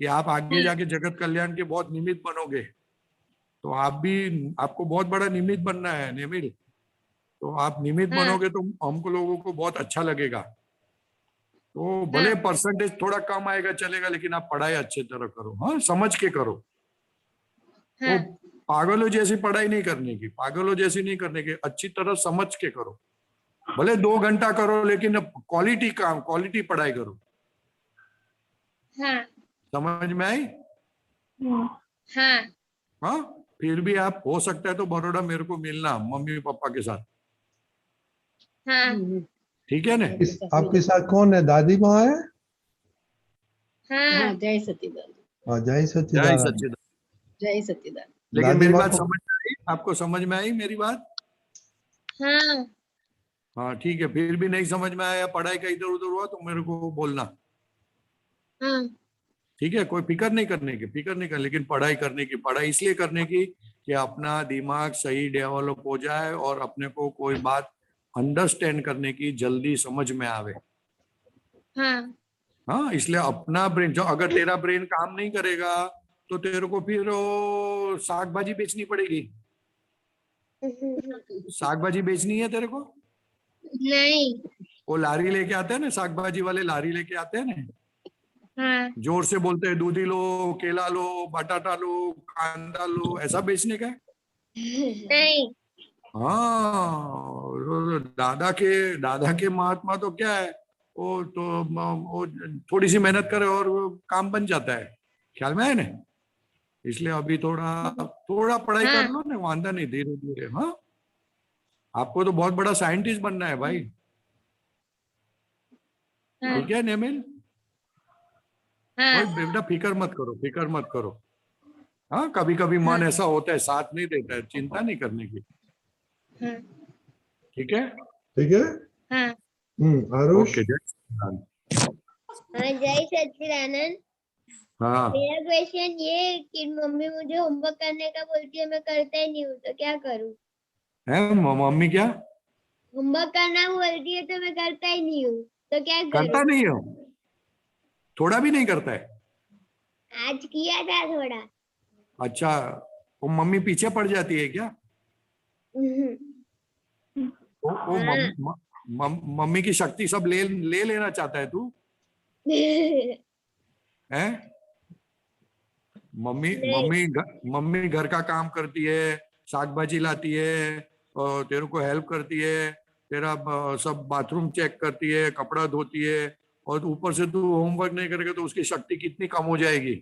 कि आप आगे जाके जगत कल्याण के बहुत निमित्त बनोगे। तो आप भी, आपको बहुत बड़ा निमित्त बनना है नेमिल। तो आप निमित्त हाँ। बनोगे तो हमको लोगों को बहुत अच्छा लगेगा। तो भले हाँ। परसेंटेज थोड़ा कम आएगा चलेगा, लेकिन आप पढ़ाई अच्छे तरह करो, हाँ, समझ के करो। तो हाँ। पागलों जैसी पढ़ाई नहीं करने की, पागलों जैसी नहीं करने की, अच्छी तरह समझ के करो। भले 2 घंटा करो, लेकिन क्वालिटी काम, क्वालिटी पढ़ाई करो। हाँ। समझ में आई? हाँ। हाँ, फिर भी आप हो सकता है तो बड़ौदा मेरे को मिलना मम्मी पापा के साथ, हाँ। ठीक है ना? आपके साथ कौन है? दादी माँ है? हाँ। जय सच्चिदानंद। हाँ, जय जय सच्चिदानंद। सच्चिदानंद। जय सच्चिदानंद। लेकिन दादी मेरी माँ बात को समझ में आई? आपको समझ में आई मेरी बात? हाँ। हाँ ठीक है, फिर भी नहीं समझ में आया, पढ़ाई का इधर उधर हुआ तो मेरे को बोलना, हाँ। ठीक है? कोई फिक्र नहीं करने की, फिक्र नहीं करने, लेकिन पढ़ाई करने की, पढ़ाई इसलिए करने की कि अपना दिमाग सही डेवलप हो जाए और अपने को कोई बात अंडरस्टैंड करने की जल्दी समझ में आवे। हाँ। हाँ, इसलिए अपना ब्रेन, जो अगर तेरा ब्रेन काम नहीं करेगा तो तेरे को फिर वो साग भाजी बेचनी पड़ेगी। साग भाजी बेचनी है तेरे को? नहीं। वो लारी लेके आते हैं ना, साग भाजी वाले लारी लेके आते हैं ना, हाँ। जोर से बोलते हैं दूधी लो, केला लो, बटाटा लो, कांदा लो, ऐसा बेचने का है। नहीं। हाँ, दादा के महात्मा तो क्या है, वो तो वो थोड़ी सी मेहनत करे और वो काम बन जाता है, ख्याल में है ना? इसलिए अभी थोड़ा थोड़ा पढ़ाई कर हाँ। लो ना, वांदा नहीं, धीरे धीरे। हाँ, आपको तो बहुत बड़ा साइंटिस्ट बनना है भाई, हाँ। ठीक है नेमिल? हाँ। और बेटा फिक्र मत करो, फिक्र मत करो। हाँ, कभी कभी मन ऐसा होता है, साथ नहीं देता है, चिंता नहीं करने की, हाँ। ठीक है? ठीक है। हाँ। आरुष। ओके, जय सच्चिदानंद। हाँ, जय सच्चिदानंद। हाँ, मेरा क्वेश्चन ये है कि मम्मी मुझे होमवर्क करने का बोलती है, मैं करता ही नहीं हूँ, तो क्या करूँ? है मम्मी क्या होमवर्क करना बोलती है तो मैं करता ही नहीं हूँ, तो क्या करता करूँ? नहीं हो? थोड़ा भी नहीं करता है? आज किया था थोड़ा। अच्छा, वो मम्मी पीछे पड़ जाती है क्या? वो हाँ। मम्मी की शक्ति सब ले ले लेना चाहता है तू? है? नहीं। मम्मी घर का काम करती है, साग भाजी लाती है, और तेरे को हेल्प करती है, तेरा सब बाथरूम चेक करती है, कपड़ा धोती है, और ऊपर से तू होमवर्क नहीं करेगा तो उसकी शक्ति कितनी कम हो जाएगी,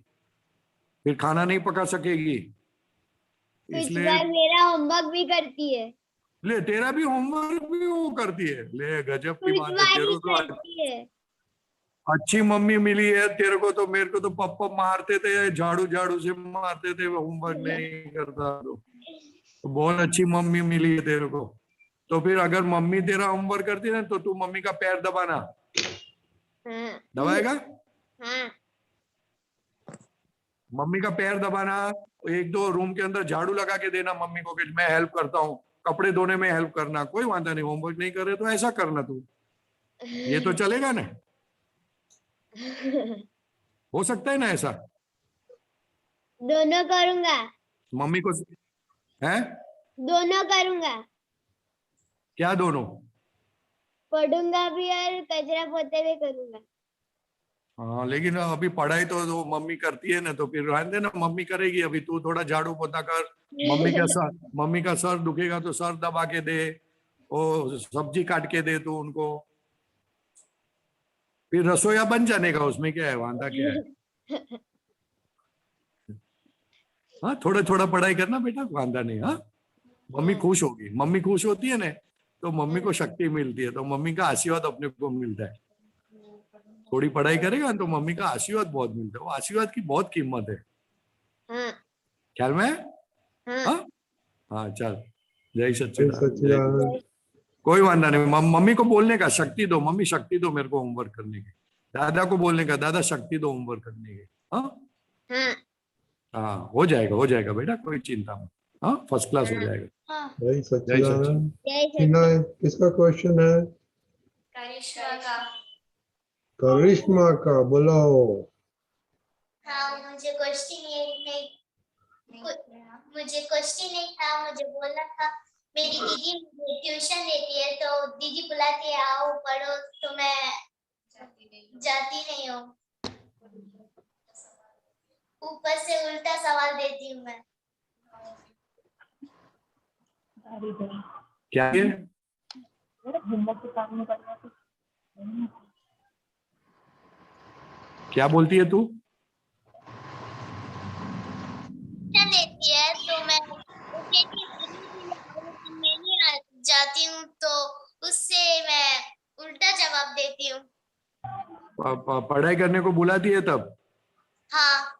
फिर खाना नहीं पका सकेगी। कुछ इसलिए बार मेरा होमवर्क भी करती है। ले, तेरा भी होमवर्क भी वो करती है? ले, गजब की कुछ बात है, बार ही तेरे को करती है। अच्छी मम्मी मिली है तेरे को। तो मेरे को तो पप्पा मारते थे, झाड़ू झाड़ू से मारते थे, होमवर्क नहीं करता तो बहुत अच्छी मम्मी मिली है तेरे को। तो फिर अगर मम्मी तेरा होमवर्क करती है ना तो तू मम्मी का पैर दबाना। हाँ दबाएगा? हाँ मम्मी का पैर दबाना। एक दो रूम के अंदर झाड़ू लगा के देना मम्मी को कि मैं हेल्प करता हूँ, कपड़े धोने में हेल्प करना, कोई वादा नहीं। होमवर्क नहीं कर रहे तो ऐसा करना तू, ये तो चलेगा ना? हो सकता है ना ऐसा? दोनों करूंगा, मम्मी को है दोनों करूंगा, क्या दोनों? पढ़ूंगा भी और कचरा पोते भी करूंगा। हाँ लेकिन अभी पढ़ाई तो मम्मी करती है ना, तो फिर रहने देना, मम्मी करेगी। अभी तू थोड़ा झाड़ू पोता कर। मम्मी का सर दुखेगा तो सर दबा के दे, वो सब्जी काट के दे तू उनको, फिर रसोईया बन जाने का, उसमें क्या है, वांदा क्या है? हाँ थोड़ा थोड़ा पढ़ाई करना बेटा, वांदा नहीं। हाँ मम्मी खुश होगी, मम्मी खुश होती है ना तो मम्मी को शक्ति मिलती है, तो मम्मी का आशीर्वाद अपने को मिलता है। थोड़ी पढ़ाई करेगा तो मम्मी का आशीर्वाद बहुत मिलता है, वो आशीर्वाद की बहुत कीमत है। हाँ ख्याल में? हाँ हाँ हाँ चल, जय जय सच्चिदानंद। सच्चिदानंद। कोई वादा नहीं, मम्मी को बोलने का शक्ति दो, मम्मी शक्ति दो मेरे को होमवर्क करने की। दादा को बोलने का, दादा शक्ति दो होमवर्क करने की। हाँ हाँ हाँ हो जाएगा बेटा, कोई चिंता मत। हाँ फर्स्ट क्लास हो जाएगा। जय सच्चिदानंद। जय टीना, किसका क्वेश्चन है? करिश्मा का। करिश्मा का, बोलो। हाँ मुझे क्वेश्चन नहीं था, मुझे बोलना था। मेरी दीदी मुझे ट्यूशन देती है, तो दीदी बुलाती है आओ पढ़ो, तो मैं जाती नहीं हूँ। ऊपर से उल्टा सवाल देती हूँ मैं। क्या है? क्या बोलती है तू? ट्यूशन देती है तो मैं नहीं जाती हूँ, तो उससे मैं उल्टा जवाब देती हूँ। पढ़ाई करने को बुलाती है तब हाँ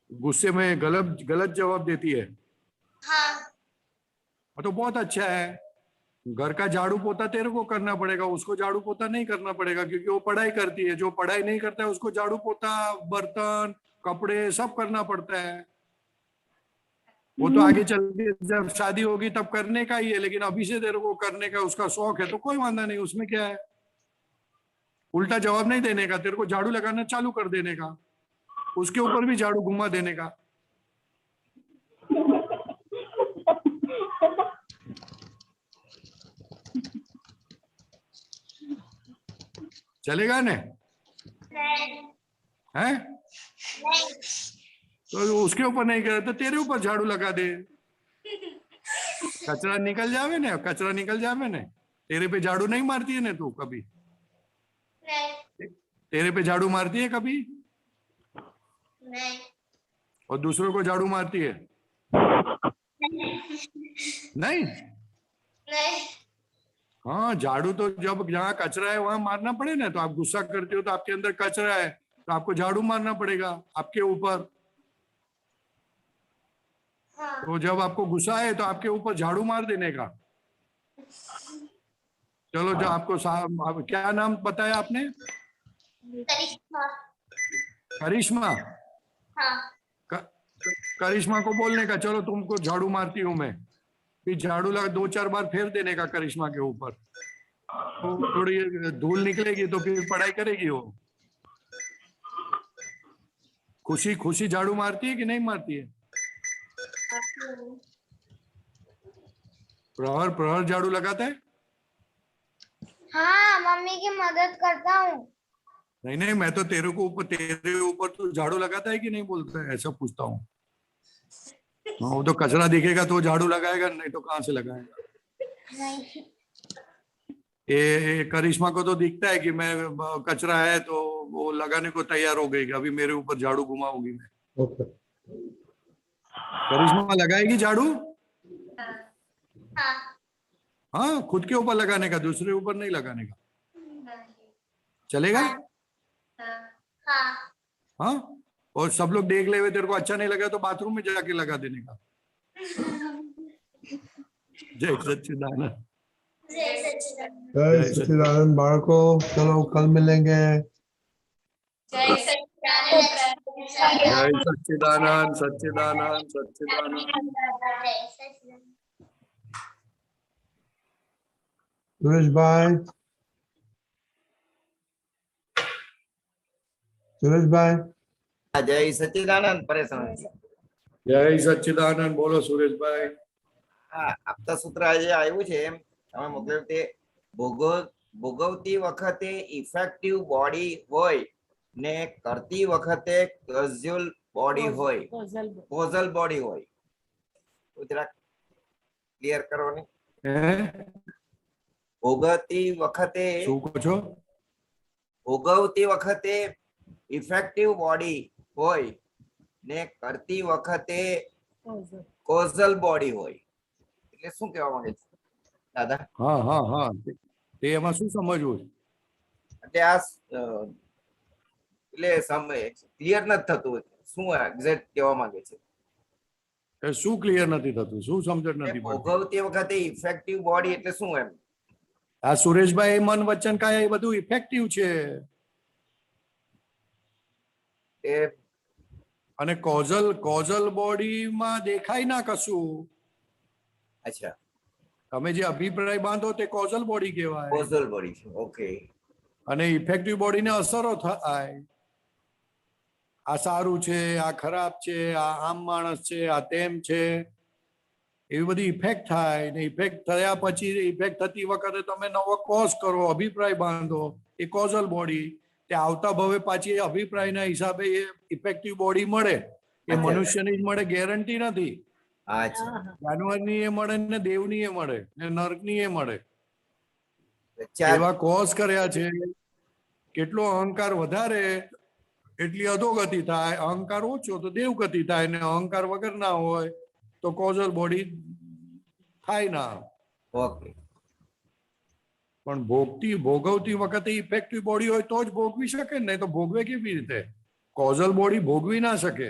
गुस्से में गलत गलत जवाब देती है? हाँ तो बहुत अच्छा है। घर का झाड़ू पोता तेरे को करना पड़ेगा, उसको झाड़ू पोता नहीं करना पड़ेगा, क्योंकि वो पढ़ाई करती है। जो पढ़ाई नहीं करता है उसको झाड़ू पोता, बर्तन, कपड़े सब करना पड़ता है। वो तो आगे चल के जब शादी होगी तब करने का ही है, लेकिन अभी से तेरे को करने का उसका शौक है तो कोई वादा नहीं, उसमें क्या है। उल्टा जवाब नहीं देने का, तेरे को झाड़ू लगाना चालू कर देने का, उसके ऊपर भी झाड़ू घुमा देने का। चलेगा ने? है? तो उसके ऊपर नहीं करे तो तेरे ऊपर झाड़ू लगा दे, कचरा निकल जावे ने, कचरा निकल जावे ने। तेरे पे झाड़ू नहीं मारती है ना तू कभी? नहीं तेरे पे झाड़ू मारती है कभी? नहीं और दूसरों को झाड़ू मारती है? नहीं। नहीं हाँ झाड़ू तो जब जहाँ कचरा है वहां मारना पड़े ना, तो आप गुस्सा करते हो तो आपके अंदर कचरा है तो आपको झाड़ू मारना पड़ेगा आपके ऊपर। हाँ तो जब आपको गुस्सा है तो आपके ऊपर झाड़ू मार देने का। चलो जो आपको क्या नाम बताया आपने? करिश्मा। करिश्मा। हाँ करिश्मा को बोलने का चलो तुमको झाड़ू मारती हूँ मैं, फिर झाड़ू लगा 2-4 बार फेर देने का करिश्मा के ऊपर, तो थोड़ी धूल निकलेगी तो फिर पढ़ाई करेगी वो। खुशी खुशी झाड़ू मारती है कि नहीं मारती है? प्रहर प्रहर झाड़ू लगाता है? हाँ मम्मी की मदद करता हूँ। नहीं नहीं, मैं तो तेरे ऊपर तो झाड़ू लगाता है कि नहीं बोलता है, ऐसा पूछता हूँ। हाँ वो तो कचरा दिखेगा तो झाड़ू लगाएगा, नहीं तो कहाँ से लगाएगा। नहीं ये करिश्मा को तो दिखता है कि मैं कचरा है तो वो लगाने को तैयार हो गई, अभी मेरे ऊपर झाड़ू घुमाऊंगी मैं। ओके। करिश्मा लगाएगी झाड़ू? हाँ हाँ खुद के ऊपर लगाने का, दूसरे ऊपर नहीं लगाने का। चलेगा? हाँ हाँ और सब लोग देख ले हुए तेरे को अच्छा नहीं लगा तो बाथरूम में जाके लगा देने का। जय सच्चिदानंद। जय सच्चिदानंद बाळको, चलो कल मिलेंगे। जय सच्चिदानंद सच्चिदानंद सच्चिदानंद। सुरेश भाई, सुरेश भाई, જય સચ્ચિદાનંદ પરેશ जय सच्चिदानंद बोलो सुरेशભાઈ। આપતા સૂત્ર આજે આવ્યું છે તમે મોકલ્યું તે ભોગવતી વખતે ઇફેક્ટિવ બોડી હોય ને કરતી વખતે કેઝ્યુઅલ બોડી હોય, કોઝલ બોડી હોય, જરા ક્લિયર કરો ને। ભોગવતી વખતે શું કહો છો? ભોગવતી વખતે ઇફેક્ટિવ બોડી હોય ને કરતી વખતે કોઝલ બોડી હોય, એટલે શું કહેવા માંગે છે દાદા? હા હા હા, તે એમાં શું સમજવું? એટલે આ એટલે ક્લિયર નથી થતું, શું એક્ઝેક્ટ કહેવા માંગે છે? શું ક્લિયર નથી થતું? શું સમજણ નથી પડતી? ભોગવતી વખતે ઇફેક્ટિવ બોડી એટલે શું એમ? આ સુરેશભાઈ મન વચન કાયા એ બધું ઇફેક્ટિવ છે, એ અને કોઝલ બોડીમાં દેખાય ના કશું। અચ્છા, તમે જે અભિપ્રાય બાંધો તે કોઝલ બોડી કહેવાય, કોઝલ બોડી છે, ઓકે। અને ઇફેક્ટિવ બોડીને અસરો થાય, આ સારું છે, આ ખરાબ છે, આ આમ માણસ છે, આ તેમ છે, એવી બધી ઇફેક્ટ થાય ને ઇફેક્ટ થયા પછી ઇફેક્ટ થતી વખતે તમે નવો કોઝ કરો, અભિપ્રાય બાંધો, એ કોઝલ બોડી। તે આવતા ભવે પાછી અભિપ્રાયના હિસાબે એ ઇફેક્ટિવ બોડી મળે, એ મનુષ્યની જ મળે ગેરંટી નથી। અચ્છા, જાનવરની એ મળે ને દેવની એ મળે ને નર્કની એ મળે। ચાર એવા કોઝ કર્યા છે। કેટલો અહંકાર વધારે એટલી અધોગતિ થાય, અહંકાર ઓછો તો દેવગતિ થાય, ને અહંકાર વગર ના હોય તો કોઝલ બોડી થાય ના। ઓકે, પણ ભોગવતી વખતે ઇફેક્ટિવ બોડી હોય તો જ ભોગવી શકે ને, તો ભોગવે કેવી રીતે? કોઝલ બોડી ભોગવી ના શકે।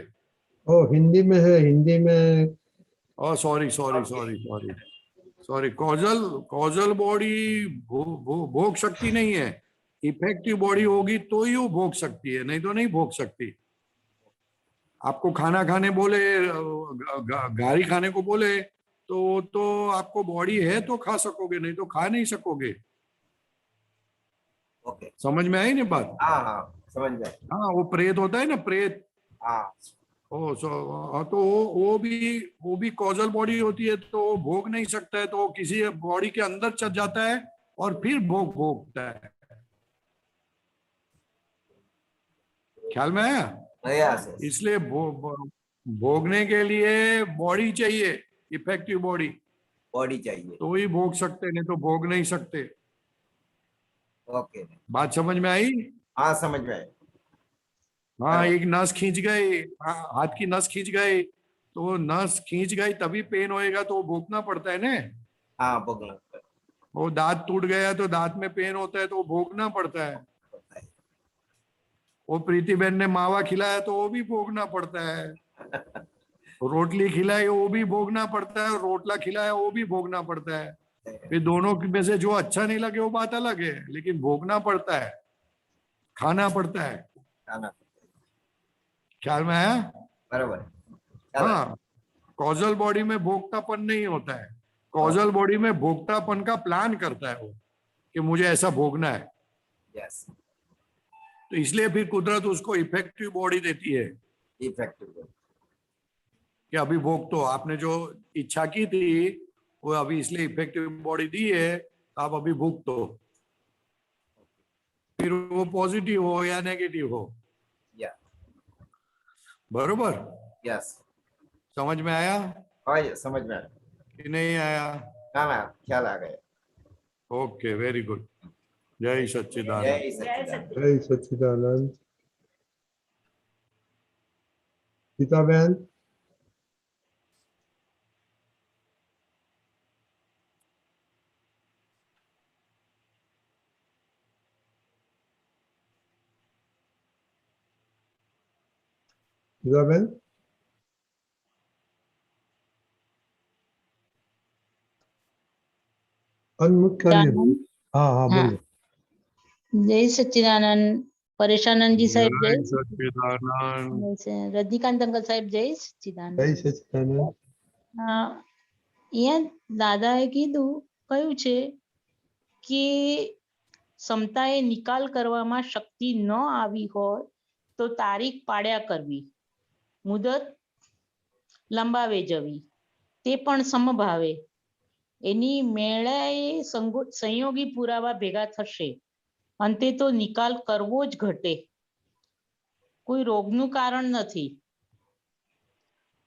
ओ हिंदी में है, हिंदी में। Sorry sorry sorry sorry sorry, causal body भोग सकती नहीं है। इफेक्टिव बॉडी होगी तो ही वो भोग सकती है, नहीं तो नहीं भोग सकती। आपको खाना खाने बोले, गारी खाने को बोले तो आपको बॉडी है तो खा सकोगे, नहीं तो खा नहीं सकोगे। ओके, समझ में आई ना बात? हाँ हाँ समझ गए। हाँ, वो प्रेत होता है ना, प्रेत। हाँ, तो वो भी कॉजल बॉडी होती है, तो वो भोग नहीं सकता है, तो वो किसी बॉडी के अंदर चल जाता है और फिर भोगता है। ख्याल में आया? इसलिए भोगने के लिए बॉडी चाहिए, इफेक्टिव बॉडी चाहिए तो ही भोग सकते, नहीं तो भोग नहीं सकते। ओके, बात समझ में आई? हाँ समझ में आई। हाँ, एक नस खींच गई, हाथ की नस खींच गई, तो नस खींच गई तभी पेन होएगा, तो भोगना पड़ता है ना। हाँ, भोगना पड़ता है। वो दांत टूट गया तो दांत में पेन होता है, तो भोगना पड़ता है। वो प्रीति बहन ने मावा खिलाया तो वो भी भोगना पड़ता है। रोटली खिलाई वो भी भोगना पड़ता है, रोटला खिलाया वो भी भोगना पड़ता है। फिर दोनों में से जो अच्छा नहीं लगे वो बात अलग है, लेकिन भोगना पड़ता है, खाना पड़ता है। ख्याल में आया? बराबर। हाँ, कॉजल बॉडी में भोगतापन नहीं होता है। कॉजल बॉडी में भोगतापन का प्लान करता है वो, कि मुझे ऐसा भोगना है। यस, तो इसलिए फिर कुदरत उसको इफेक्टिव बॉडी देती है, इफेक्टिव कि अभी भोग, तो आपने जो इच्छा की थी वो अभी इसलिए इफेक्टिव बॉडी दी है, आप अभी भोग तो, फिर वो पॉजिटिव हो या नेगेटिव हो। बरोबर? यस, समझ में आया? हाँ समझ में आया कि नहीं आया? हाँ मैम, ख्याल आ गया। Okay, very good. जय सच्चिदानंद। जय सच्चिदानंद। जय सच्चिदानंद। गीता बहन, गीता बहन, अनम्यूट करिए। हाँ हाँ हाँ। बोलो। जय सच्चिदानंद। परेशानंद जी साहेब जय जय। सच्चिदानंद। रजनीकांत अंकल साहेब जय सच्चिदानंद। जय सच्चिदानंद। અહીંયા દાદાએ કીધું કયું છે કે ક્ષમતાએ નિકાલ કરવામાં શક્તિ ન આવી હોય તો તારીખ પાડ્યા કરવી, મુદત લંબાવે જવી, તે પણ સમભાવે. એની મેળાએ સંયોગી પુરાવા ભેગા થશે, અંતે તો નિકાલ કરવો જ ઘટે. કોઈ રોગનું કારણ નથી,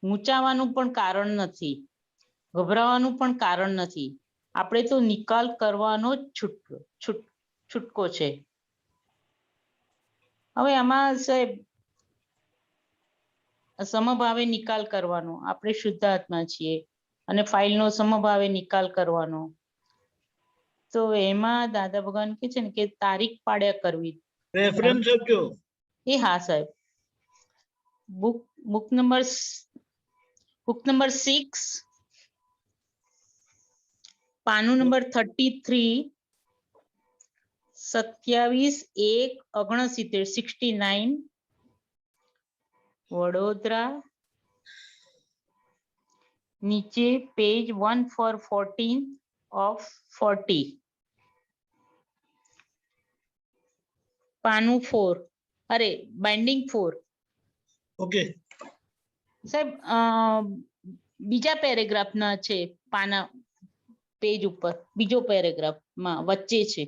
મૂંચાવાનું પણ કારણ નથી, ગભરાવાનું પણ કારણ નથી. આપણે તો નિકાલ કરવાનો જ છૂટકો છે. હવે આમાં સાહેબ સમભાવે નિકાલ કરવાનો. આપણે શુદ્ધ આત્મા છીએ અને ફાઇલનો સમભાવે નિકાલ કરવાનો. તો એમાં દાદા ભગવાન કે છે ને કે તારીખ પાડ્યા કરવી. રેફરન્સ આપજો. એ હા સાહેબ. બુક નંબર 6, પાનું નંબર 33, 27/1/69, વડોદરા. નીચે પેજ 1/14 of 40, પાનું 4, અરે બાઇન્ડિંગ 4. ઓકે સાહેબ બીજા પેરેગ્રાફ ના છે, પાના પેજ ઉપર બીજો પેરેગ્રાફ માં વચ્ચે છે.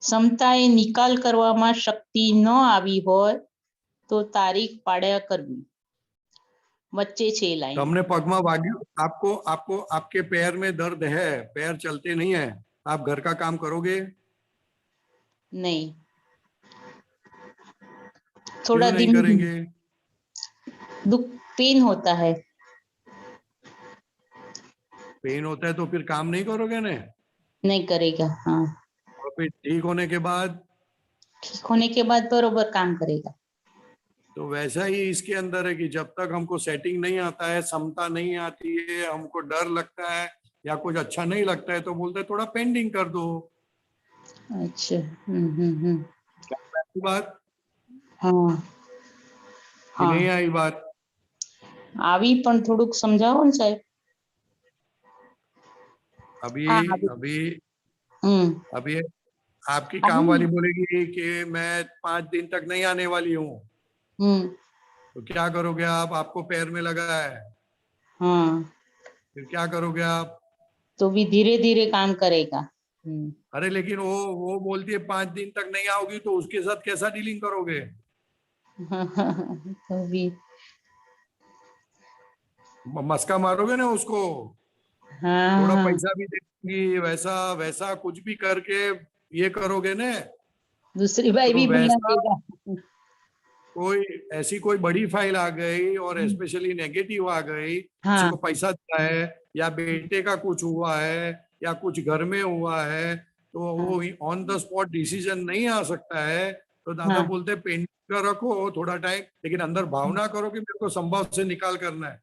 ક્ષમતાએ નિકાલ કરવામાં શક્તિ ન આવી હોય તો તારીખ પાડ્યા કરવી. વચ્ચે છે લાઈન. તમને પગમાં વાગ્યું? आपको आपके पैर में दर्द है, पैर चलते नहीं है, आप घर का काम करोगे? नहीं, थोड़ा क्यों नहीं धीमे करेंगे? दुख पेन होता है. पेन होता है तो फिर काम नहीं करोगे ना? नहीं करेगा। हाँ, और फिर ठीक होने के बाद बरोबर काम करेगा. तो वैसा ही इसके अंदर है कि जब तक हमको सेटिंग नहीं आता है, समता नहीं आती है, हमको डर लगता है या कुछ अच्छा नहीं लगता है, तो बोलते हैं थोड़ा पेंडिंग कर दो. अच्छा. बात हाँ कि नहीं आई बात? આવી પણ થોડુંક સમજાવો ને સાહેબ. अभी हाँ, अभी आपकी काम वाली बोलेगी कि मैं 5 दिन तक नहीं आने वाली हूँ, तो क्या करोगे आप? आपको पैर में लगा है, फिर क्या करोगे आप? तो भी धीरे धीरे काम करेगा. अरे लेकिन वो बोलती है 5 दिन तक नहीं आओगी, तो उसके साथ कैसा डीलिंग करोगे? तो भी मस्का मारोगे ना उसको, थोड़ा पैसा भी देगी, वैसा वैसा कुछ भी करके ये करोगे ना, दूसरी बाई तो भी बुला वैसा देगा. कोई ऐसी कोई बड़ी फाइल आ गई और स्पेशली नेगेटिव आ गई, हाँ. किसी को पैसा दिया है या बेटे का कुछ हुआ है या कुछ घर में हुआ है, तो वो ऑन द स्पॉट डिसीजन नहीं आ सकता है. तो दादा हाँ. बोलते पेंडिंग कर रखो थोड़ा टाइम, लेकिन अंदर भावना करो कि मेरे को संभव से निकाल करना है.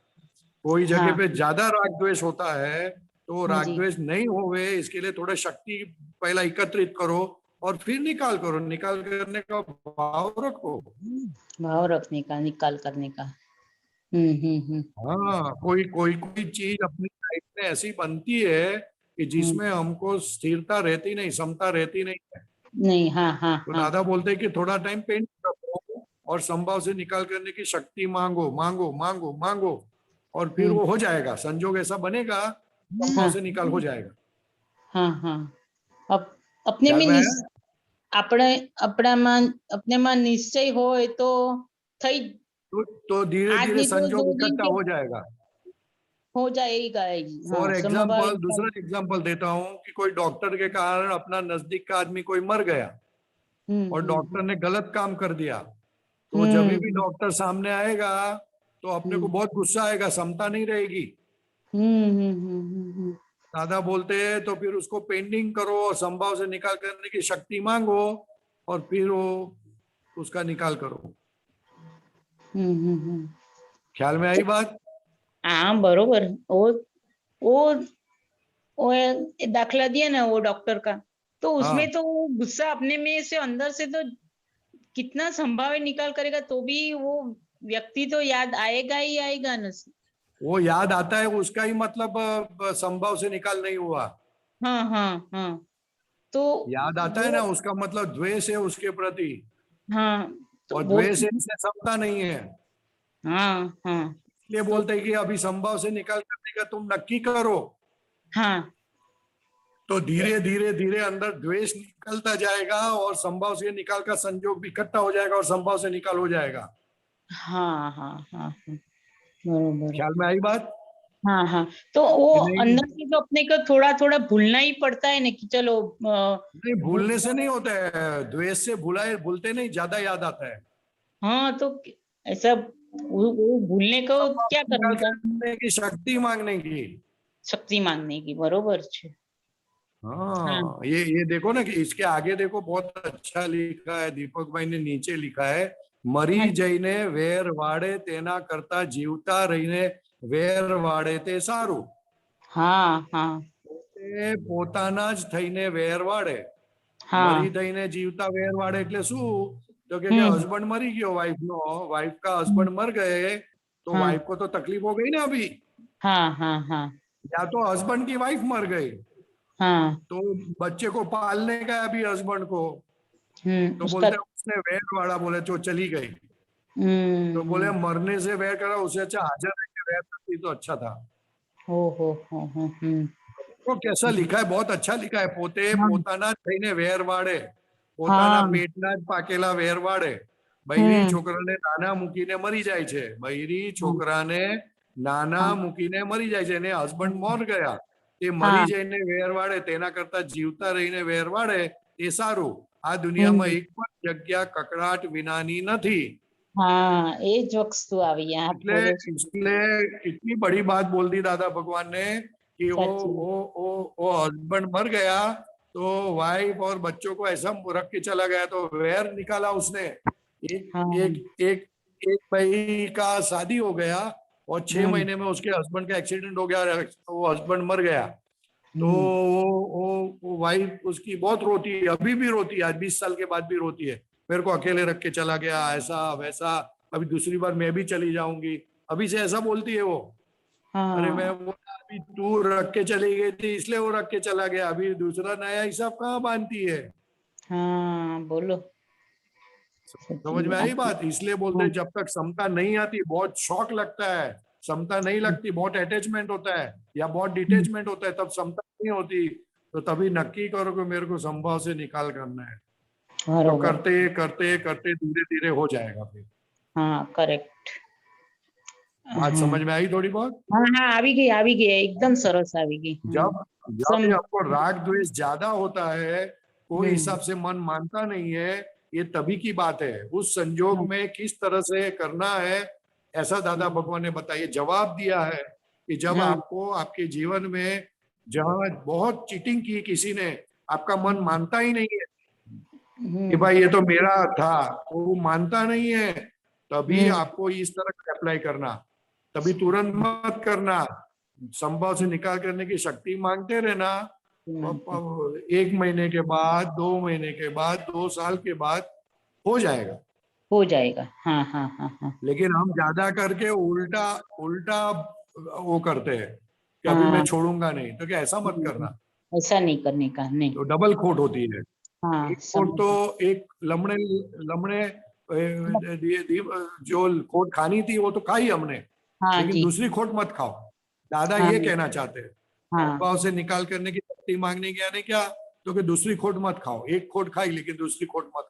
कोई जगह पे ज्यादा राग द्वेष होता है, तो राग द्वेष नहीं होवे इसके लिए थोड़ा शक्ति पहला एकत्रित करो और फिर निकाल करो. निकाल करने का भाव रखो. भाव रखने का, निकाल करने का. हाँ, कोई चीज अपनी लाइफ में ऐसी बनती है कि जिसमें हमको स्थिरता रहती नहीं, समता रहती नहीं है. नहीं. हाँ. तो दादा बोलते हैं कि थोड़ा टाइम पेंट रखो और संभव से निकाल करने की शक्ति मांगो मांगो मांगो मांगो, और फिर वो हो जाएगा. संजोग ऐसा बनेगा, संभव से निकाल हो जाएगा. हाँ. अब अपने में अपने निश्चय होए तो થઈ तो धीरे धीरे संजोग इकट्ठा हो जाएगा. हो जाएगा. फॉर एग्जाम्पल, दूसरा एग्जाम्पल देता हूँ कि कोई डॉक्टर के कारण अपना नजदीक का आदमी कोई मर गया और डॉक्टर ने गलत काम कर दिया, तो जब भी डॉक्टर सामने आएगा तो अपने को बहुत गुस्सा आएगा, समता नहीं रहेगी. दादा बोलते हैं तो फिर उसको पेंडिंग करो और संभाव से निकाल करने की शक्ति मांगो और फिर वो उसका निकाल करो। ख्याल में आई बात? हाँ बरोबर। वो दाखला दिया ना वो डॉक्टर का, तो उसमें हाँ। तो गुस्सा अपने में से अंदर से तो कितना संभाव निकाल करेगा तो भी वो व्यक्ति तो याद आएगा ही आएगा ना। वो याद आता है उसका ही मतलब संभव से निकाल नहीं हुआ। हाँ हाँ हाँ। तो याद आता है ना, उसका मतलब द्वेष है उसके प्रति, हाँ तो और वो द्वेष से समता नहीं है। हाँ हाँ इसलिए बोलते हैं कि अभी संभव से निकाल करने का तुम नक्की करो। हाँ तो धीरे धीरे धीरे अंदर द्वेष निकलता जाएगा और संभव से निकाल का संयोग इकट्ठा हो जाएगा और संभव से निकाल हो जाएगा। हाँ हाँ हाँ बरोबर। ख्याल में आई बात? हाँ हाँ। तो वो कि नहीं? अंदर से तो अपने को थोड़ा थोड़ा भूलना ही पड़ता है ना कि चलो नहीं, भूलने से नहीं होता है, द्वेष से भूलते नहीं, ज्यादा याद आता है। हाँ तो ऐसा वो भूलने को क्या करने का, करने की शक्ति मांगने की। शक्ति मांगने की, बरोबर छे। हाँ, ये देखो ना कि इसके आगे देखो, बहुत अच्छा लिखा है, दीपक भाई ने नीचे लिखा है, मरी जईने वेर वाड़े तेना करता जीवता रहीने વેર વાળે તે સારું. પોતે પોતાના જ થઈને વેર વાળે, મરી થઈને જીવતા વેર વાળે એટલે શું? તો કે હસબન્ડ મરી ગયો વાइफ નો, वाइफ का हस्बैंड मर गए तो वाइफ को तो तकलीफ हो गई ना अभी। या तो हस्बैंड की वाइफ मर गई तो बच्चे को पालने का अभी हस्बैंड को, तो बोलते उसने वेर वाड़ा, बोले जो चली गई। तो बोले मरने से वेर करा, उससे अच्छा हाजिर रह के वेर करती तो अच्छा था। तो कैसा लिखा है, बहुत अच्छा लिखा है। पोते पोताना थईने वेर वाड़े, પોતાના પેટના જ પાકેલા વેર વાળે। બૈરી છોકરાને નાના મૂકીને મરી જાય છે, બૈરી છોકરાને નાના મૂકીને મરી જાય છે, એને હસબન્ડ મોર ગયા, એ મરી જઈને વેર વાળે તેના કરતા જીવતા રહીને વેર વાળે એ સારું। આ દુનિયામાં એક પણ જગ્યા કકડાટ વિનાની નથી। એ જ વસ્તુ આવી इसलिए इतनी बड़ी बात बोल दी दादा भगवान ने कि वो हस्बैंड मर गया तो वाइफ और बच्चों को ऐसा रख के चला गया, तो वेर निकाला उसने। एक भाई का शादी हो गया और 6 महीने में उसके हस्बैंड का एक्सीडेंट हो गया, वो हस्बैंड मर गया। तो वो वाइफ उसकी बहुत रोती है, अभी भी रोती है, आज 20 साल के बाद भी रोती है, मेरे को अकेले रख के चला गया, ऐसा वैसा, अभी दूसरी बार मैं भी चली जाऊंगी, अभी से ऐसा बोलती है वो। अरे मैं बोला अभी तू रख के चली गई थी इसलिए वो रख के चला गया, अभी दूसरा नया हिसाब कहाँ बांधती है। बोलो, समझ में आई बात? इसलिए बोलते हैं जब तक समता नहीं आती बहुत शौक लगता है, समता नहीं लगती बहुत अटैचमेंट होता है या बहुत डिटेचमेंट होता है, तब समता नहीं होती। तो तभी नक्की करो कि मेरे को संभव से निकाल करना है, तो करते करते करते धीरे धीरे हो जाएगा फिर। करेक्ट। बात समझ में आई थोड़ी बहुत? આવી ગઈ एकदम सरस આવી गई। जब आपको राग द्वेष ज्यादा होता है, कोई हिसाब से मन मानता नहीं है, ये तभी की बात है। उस संजोग में किस तरह से करना है, ऐसा दादा भगवान ने बताइए जवाब दिया है कि जब आपको आपके जीवन में जहां बहुत चीटिंग की किसी ने, आपका मन मानता ही नहीं है कि भाई ये तो मेरा था, वो मानता नहीं है, तभी आपको इस तरह अप्लाई करना, तभी तुरंत मत करना, संभव से निकाल करने की शक्ति मांगते रहना। 1 महीने के बाद, 2 महीने के बाद, 2 साल के बाद हो जाएगा, हो जाएगा। हाँ। लेकिन हम ज्यादा करके उल्टा उल्टा वो करते हैं कि अभी मैं छोड़ूंगा नहीं, तो क्या ऐसा मत करना, ऐसा नहीं करने का, नहीं तो डबल खोट होती है। एक खोट तो एक लमड़े जो खोट खानी थी वो तो खाई हमने, लेकिन दूसरी खोट मत खाओ। दादा ये कहना चाहते हैं, भाव से निकाल करने की शक्ति मांगने की यानी क्या, तो कि दूसरी खोट मत खाओ, एक खोट खाई लेकिन दूसरी खोट मत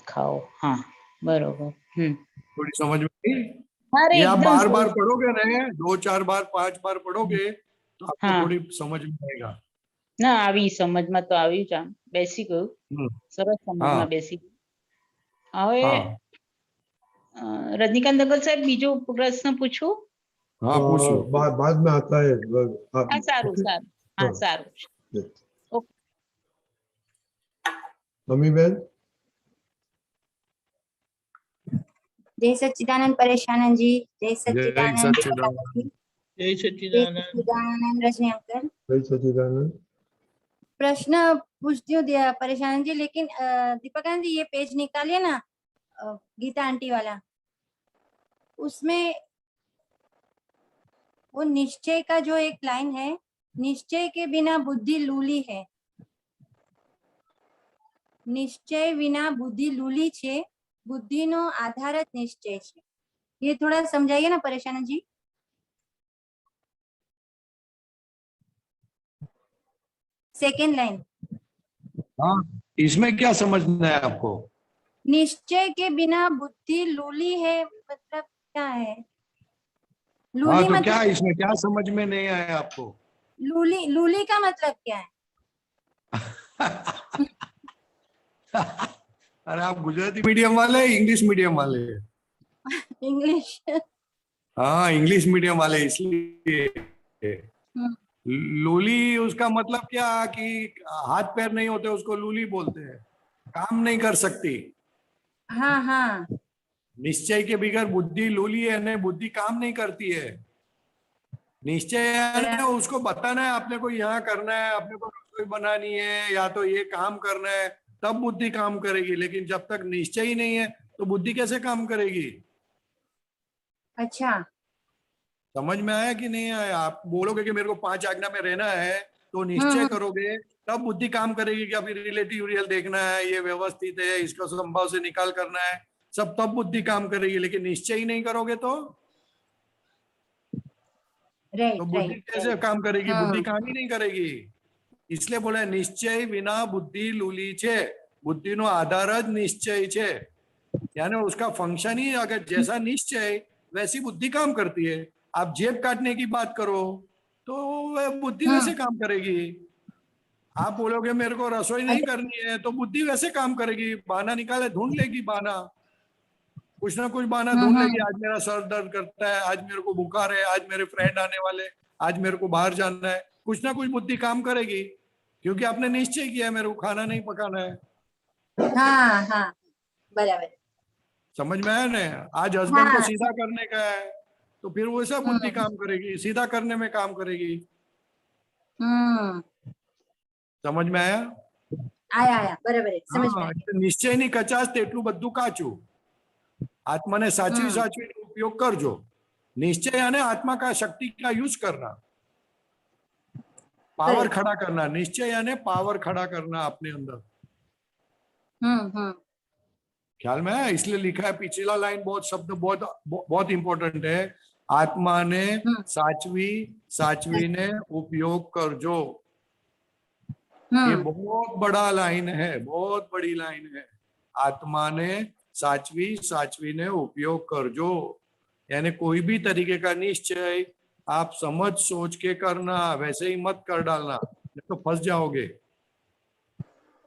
खाओ। हाँ बरोबर। थोड़ी समझ में आई? आप बार बार पढ़ोगे ना, 2 4 बार 5 बार पढ़ोगे तो आपको थोड़ी समझ में आएगा ना। આવી સમજમાં તો આવી જ, બેસી ગયું, સરસ સમજમાં બેસી ગયું। હવે રજનીકાંત દગલ સાહેબ બીજો પ્રશ્ન પૂછું? हाँ पूछ लो। बाद में आता है હા સારું સારું હા હા. સારું मम्मी बहन जय सच्चिदानंद परेशानंद जी, जय जय सच्चिदानंद सच्चिदानंद। जय जय सच्चिदानंद। सच्चिदानंद रजनी अंकल। जय सच्चिदानंद। प्रश्न पूछती हूँ परेशानंद जी, लेकिन दीपकानंद जी ये पेज निकालिए ना, गीता आंटी वाला, उसमें वो निश्चय का जो एक लाइन है, निश्चय के बिना बुद्धि लूली है, निश्चय विना बुद्धि लूली छे, बुद्धिनो आधार ज निश्चय छे। ये थोड़ा समझाइए ना परेशानंद जी। सेकेंड लाइन, हाँ, इसमें क्या समझना है आपको? निश्चय के बिना बुद्धि लूली है, मतलब क्या है? हाँ, लूली तो मतलब क्या इसमें क्या समझ में नहीं आया आपको? लूली, लूली का मतलब क्या है? अरे आप गुजराती मीडियम वाले, इंग्लिश मीडियम वाले? इंग्लिश। हाँ, इंग्लिश मीडियम वाले, इसलिए लूली उसका मतलब क्या कि हाथ पैर नहीं होते उसको लूली बोलते हैं, काम नहीं कर सकती। हाँ हाँ निश्चय के बगैर बुद्धि लूली है, ने बुद्धि काम नहीं करती है। निश्चय है उसको बताना है अपने को, यहाँ करना है, अपने को रसोई बनानी है, या तो ये काम करना है, तब बुद्धि काम करेगी। लेकिन जब तक निश्चय ही नहीं है तो बुद्धि कैसे काम करेगी? अच्छा, समझ में आया कि नहीं आया? आप बोलोगे कि मेरे को 5 आज्ञा में रहना है, तो निश्चय करोगे तब बुद्धि काम करेगी कि अभी रिलेटिव रियल देखना है, ये व्यवस्थित है, इसको संभव से निकाल करना है, सब तब बुद्धि काम करेगी। लेकिन निश्चय ही नहीं करोगे तो राइट बुद्धि राइट कैसे काम करेगी? हाँ। बुद्धि काम ही नहीं करेगी। इसलिए बोला निश्चय विना बुद्धि लूली छे, बुद्धि नो आधार ज निश्चय छे। यानी उसका फंक्शन ही अगर जैसा निश्चय वैसी बुद्धि काम करती है। आप जेब काटने की बात करो तो वह बुद्धि वैसे काम करेगी। आप बोलोगे मेरे को रसोई नहीं करनी है तो बुद्धि वैसे काम करेगी, बहाना निकाले ढूंढ लेगी, बहाना कुछ ना कुछ बहाना ढूंढ लेगी। आज मेरा सर दर्द करता है, आज मेरे को बुखार है, आज मेरे फ्रेंड आने वाले, आज मेरे को बाहर जाना है, कुछ ना कुछ बुद्धि काम करेगी, क्योंकि आपने निश्चय किया है मेरे को खाना नहीं पकाना है। हाँ हाँ बराबर। समझ में आया ना? आज हस्बैंड को हाँ, सीधा करने का है तो फिर वैसा बुद्धि काम करेगी, सीधा करने में काम करेगी। समझ में आया? आया आया बराबर है, समझ में हाँ, आया। એટલે નિશ્ચયની કચાશ તેટલું બધું કાચું. आत्मा ने साचवी साचवी उपयोग करजो. निश्चय यानी आत्मा का शक्ति का यूज करना, पावर खड़ा करना। निश्चय यानी पावर खड़ा करना अपने अंदर। ख्याल में है? इसलिए लिखा है पिछला लाइन, बहुत शब्द बहुत बहुत इंपॉर्टेंट है। आत्मा ने साचवी साचवी ने उपयोग करजो, ये बहुत बड़ा लाइन है, बहुत बड़ी लाइन है। आत्मा ने साचवी साचवी ने उपयोग करजो, यानी कोई भी तरीके का निश्चय आप समझ सोच के करना, वैसे ही मत कर डालना, तो फंस जाओगे।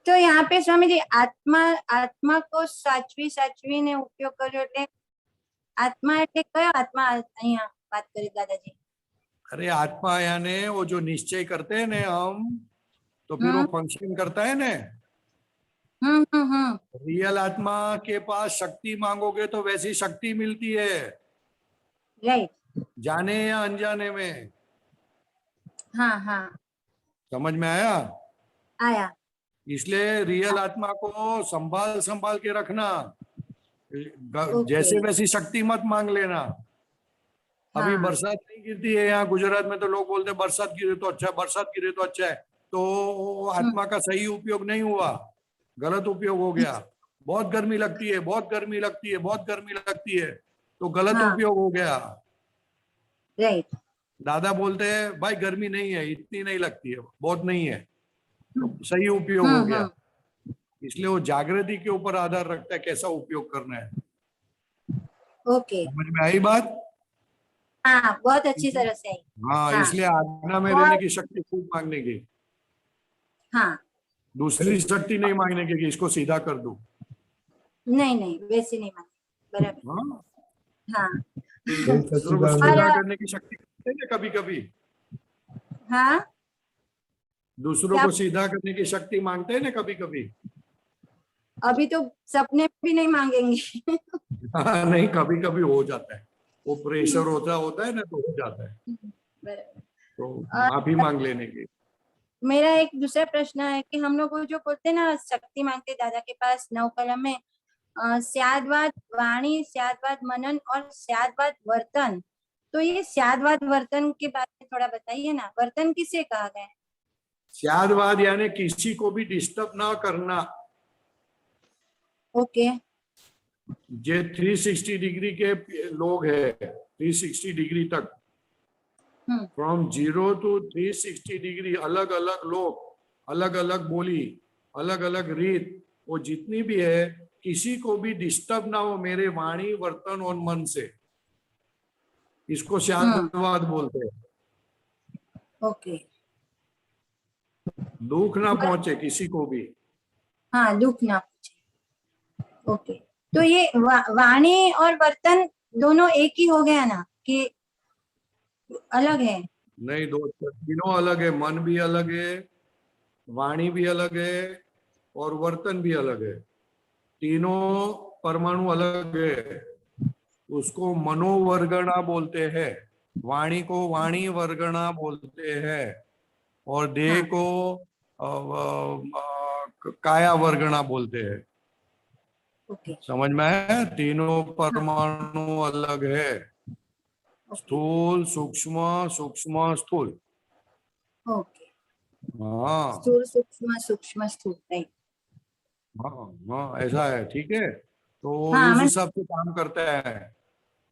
तो यहाँ पे स्वामी जी आत्मा आत्मा को साचवी साचवी ने उपयोग કર્યો એટલે आत्मा એટલે કયો आत्मा અહીંયા વાત કરી દાદાજી? अरे आत्मा यानी वो जो निश्चय करते हैं ना हम, तो फिर वो फंक्शन करता है ना। रियल आत्मा के पास शक्ति मांगोगे तो वैसी शक्ति मिलती है, राइट, जाने या अनजाने में। हाँ हाँ समझ में आया? आया। इसलिए रियल आत्मा को संभाल संभाल के रखना, जैसे वैसी शक्ति मत मांग लेना। अभी बरसात नहीं गिरती है यहाँ गुजरात में, तो लोग बोलते हैं बरसात गिरे तो अच्छा है, बरसात गिरे तो अच्छा है, तो आत्मा का सही उपयोग नहीं हुआ, गलत उपयोग हो गया। बहुत गर्मी लगती है, बहुत गर्मी लगती है, बहुत गर्मी लगती है, तो गलत उपयोग हो गया। राइट, दादा बोलते हैं भाई गर्मी नहीं है, इतनी नहीं लगती है, बहुत नहीं है, तो सही उपयोग हो गया। इसलिए वो जागृति के ऊपर आधार रखता है कैसा उपयोग करना है। ओके, समझ में आई बात? हाँ बहुत अच्छी तरह से आई। हाँ, इसलिए आज्ञा में रहने की शक्ति खूब मांगने की, हाँ दूसरी शक्ति नहीं मांगने की कि इसको सीधा कर दूं। नहीं नहीं वैसे नहीं मांगे, बराबर। हाँ जय दूसरों को सच्चिदानंद। सीधा करने की शक्ति मांगते हैं ना कभी कभी, हाँ दूसरों क्या? को सीधा करने की शक्ति मांगते हैं ना कभी कभी। अभी तो सपने भी नहीं मांगेंगे। हाँ, नहीं कभी कभी हो जाता है, वो प्रेशर होता है ना तो हो जाता है, बराबर। तो और माफी मांग लेने की। मेरा एक दूसरा प्रश्न है कि हम लोग जो बोलते हैं ना शक्ति मांगते दादा के पास 9 कलम में स्यादवाद वाणी, स्यादवाद मनन और स्यादवाद वर्तन, तो ये स्यादवाद वर्तन के बारे में थोड़ा बताइए ना, वर्तन किसे कहा गया है? स्यादवाद यानी किसी को भी डिस्टर्ब ना करना। ओके। जे 360 डिग्री के लोग हैं, 360 डिग्री तक, फ्रॉम 0 to 360 डिग्री, अलग अलग लोग, अलग अलग बोली, अलग अलग रीत, वो जितनी भी है, किसी को भी डिस्टर्ब ना हो मेरे वाणी वर्तन और मन से, इसको स्यादवाद बोलते हैं। ओके। दुख ना पहुंचे किसी को भी। हाँ, दुख ना पहुंचे। ओके, तो ये वाणी और वर्तन दोनों एक ही हो गया ना कि अलग है? नहीं, दो तीनों अलग है, मन भी अलग है, वाणी भी अलग है और वर्तन भी अलग है, तीनों परमाणु अलग है। उसको मनोवर्गणा बोलते हैं, वाणी को वाणी वर्गणा बोलते हैं, और देह को काया वर्गणा बोलते हैं। ओके। समझ में आया? तीनों परमाणु अलग है, स्थूल सूक्ष्म, सूक्ष्म स्थूल। ओके। हाँ स्थूल सूक्ष्म, सूक्ष्म स्थूल, राइट। हाँ हाँ, ऐसा है, ठीक है। तो हाँ, उस मैं हिसाब से काम करता है।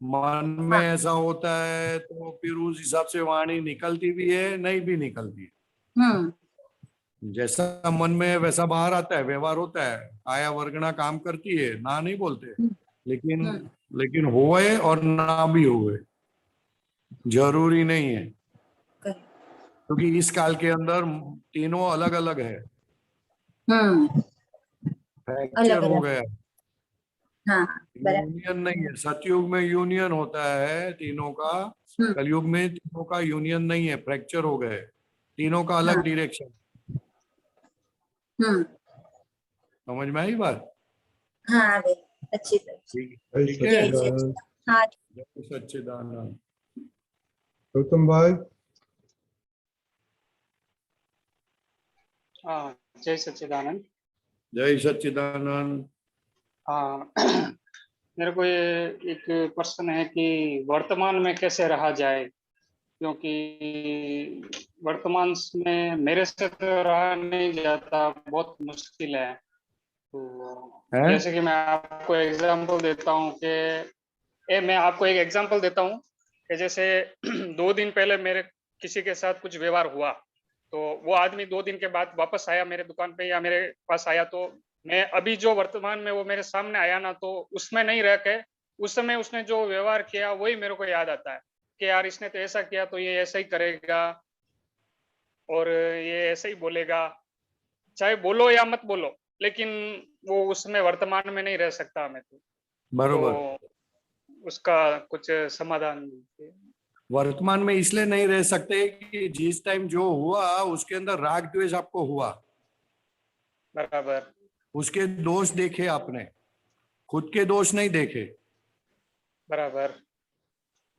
मन में हाँ। ऐसा होता है तो फिर उस हिसाब से वाणी निकलती भी है, नहीं भी निकलती है। जैसा मन में वैसा बाहर आता है, व्यवहार होता है, काया वर्गणा काम करती है, ना नहीं बोलते, लेकिन होए और ना भी होए, जरूरी नहीं है, क्योंकि इस काल के अंदर तीनों अलग अलग है, फ्रैक्चर अलग हो अलग। गया, हाँ, बराबर। यूनियन नहीं है। सतयुग में यूनियन होता है तीनों का, कलयुग में तीनों का यूनियन नहीं है, फ्रैक्चर हो गए, तीनों का अलग हाँ। डायरेक्शन। समझ में आई बात? हाँ, आ गई अच्छी तरह। ठीक जय ठीक है। सच्चिदानंद। हाँ। जय सच्चिदानंद। गौतम भाई। हाँ, जय सच्चिदानंद। जय सच्चिदानंद। हाँ, मेरे को ये एक प्रश्न है कि वर्तमान में कैसे रहा जाए, क्योंकि वर्तमान में मेरे से तो रहा नहीं जाता, बहुत मुश्किल है। तो जैसे कि मैं आपको एग्जांपल देता हूँ मैं आपको एक एग्जांपल देता हूँ कि जैसे 2 दिन पहले मेरे किसी के साथ कुछ व्यवहार हुआ, तो वो आदमी 2 दिन के बाद वापस आया मेरे दुकान पे या मेरे पास आया, तो मैं अभी जो वर्तमान में वो मेरे सामने आया ना, तो उसमें नहीं रह के उस समय उसने जो व्यवहार किया वही मेरे को याद आता है कि यार इसने तो ऐसा किया तो ये ऐसा ही करेगा और ये ऐसे ही बोलेगा, चाहे बोलो या मत बोलो, लेकिन वो उसमें वर्तमान में नहीं रह सकता मैं तो बरोबर। उसका कुछ समाधान। वर्तमान में इसलिए नहीं रह सकते कि जिस टाइम जो हुआ उसके अंदर राग द्वेष आपको हुआ, बराबर। उसके दोष देखे आपने, खुद के दोष नहीं देखे। बराबर।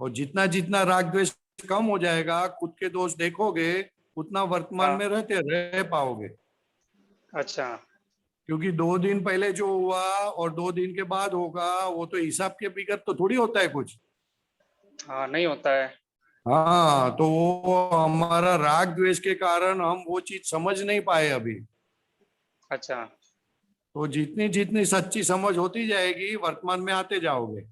और जितना जितना राग द्वेष कम हो जाएगा, खुद के दोष देखोगे, उतना वर्तमान में रहते रह पाओगे। अच्छा। क्योंकि 2 दिन पहले जो हुआ और 2 दिन के बाद होगा, वो तो हिसाब के बिगड़ तो थोड़ी होता है कुछ। हाँ, नहीं होता है। हाँ, तो वो हमारा राग द्वेष के कारण हम वो चीज समझ नहीं पाए अभी। अच्छा। तो जितनी जितनी सच्ची समझ होती जाएगी, वर्तमान में आते जाओगे।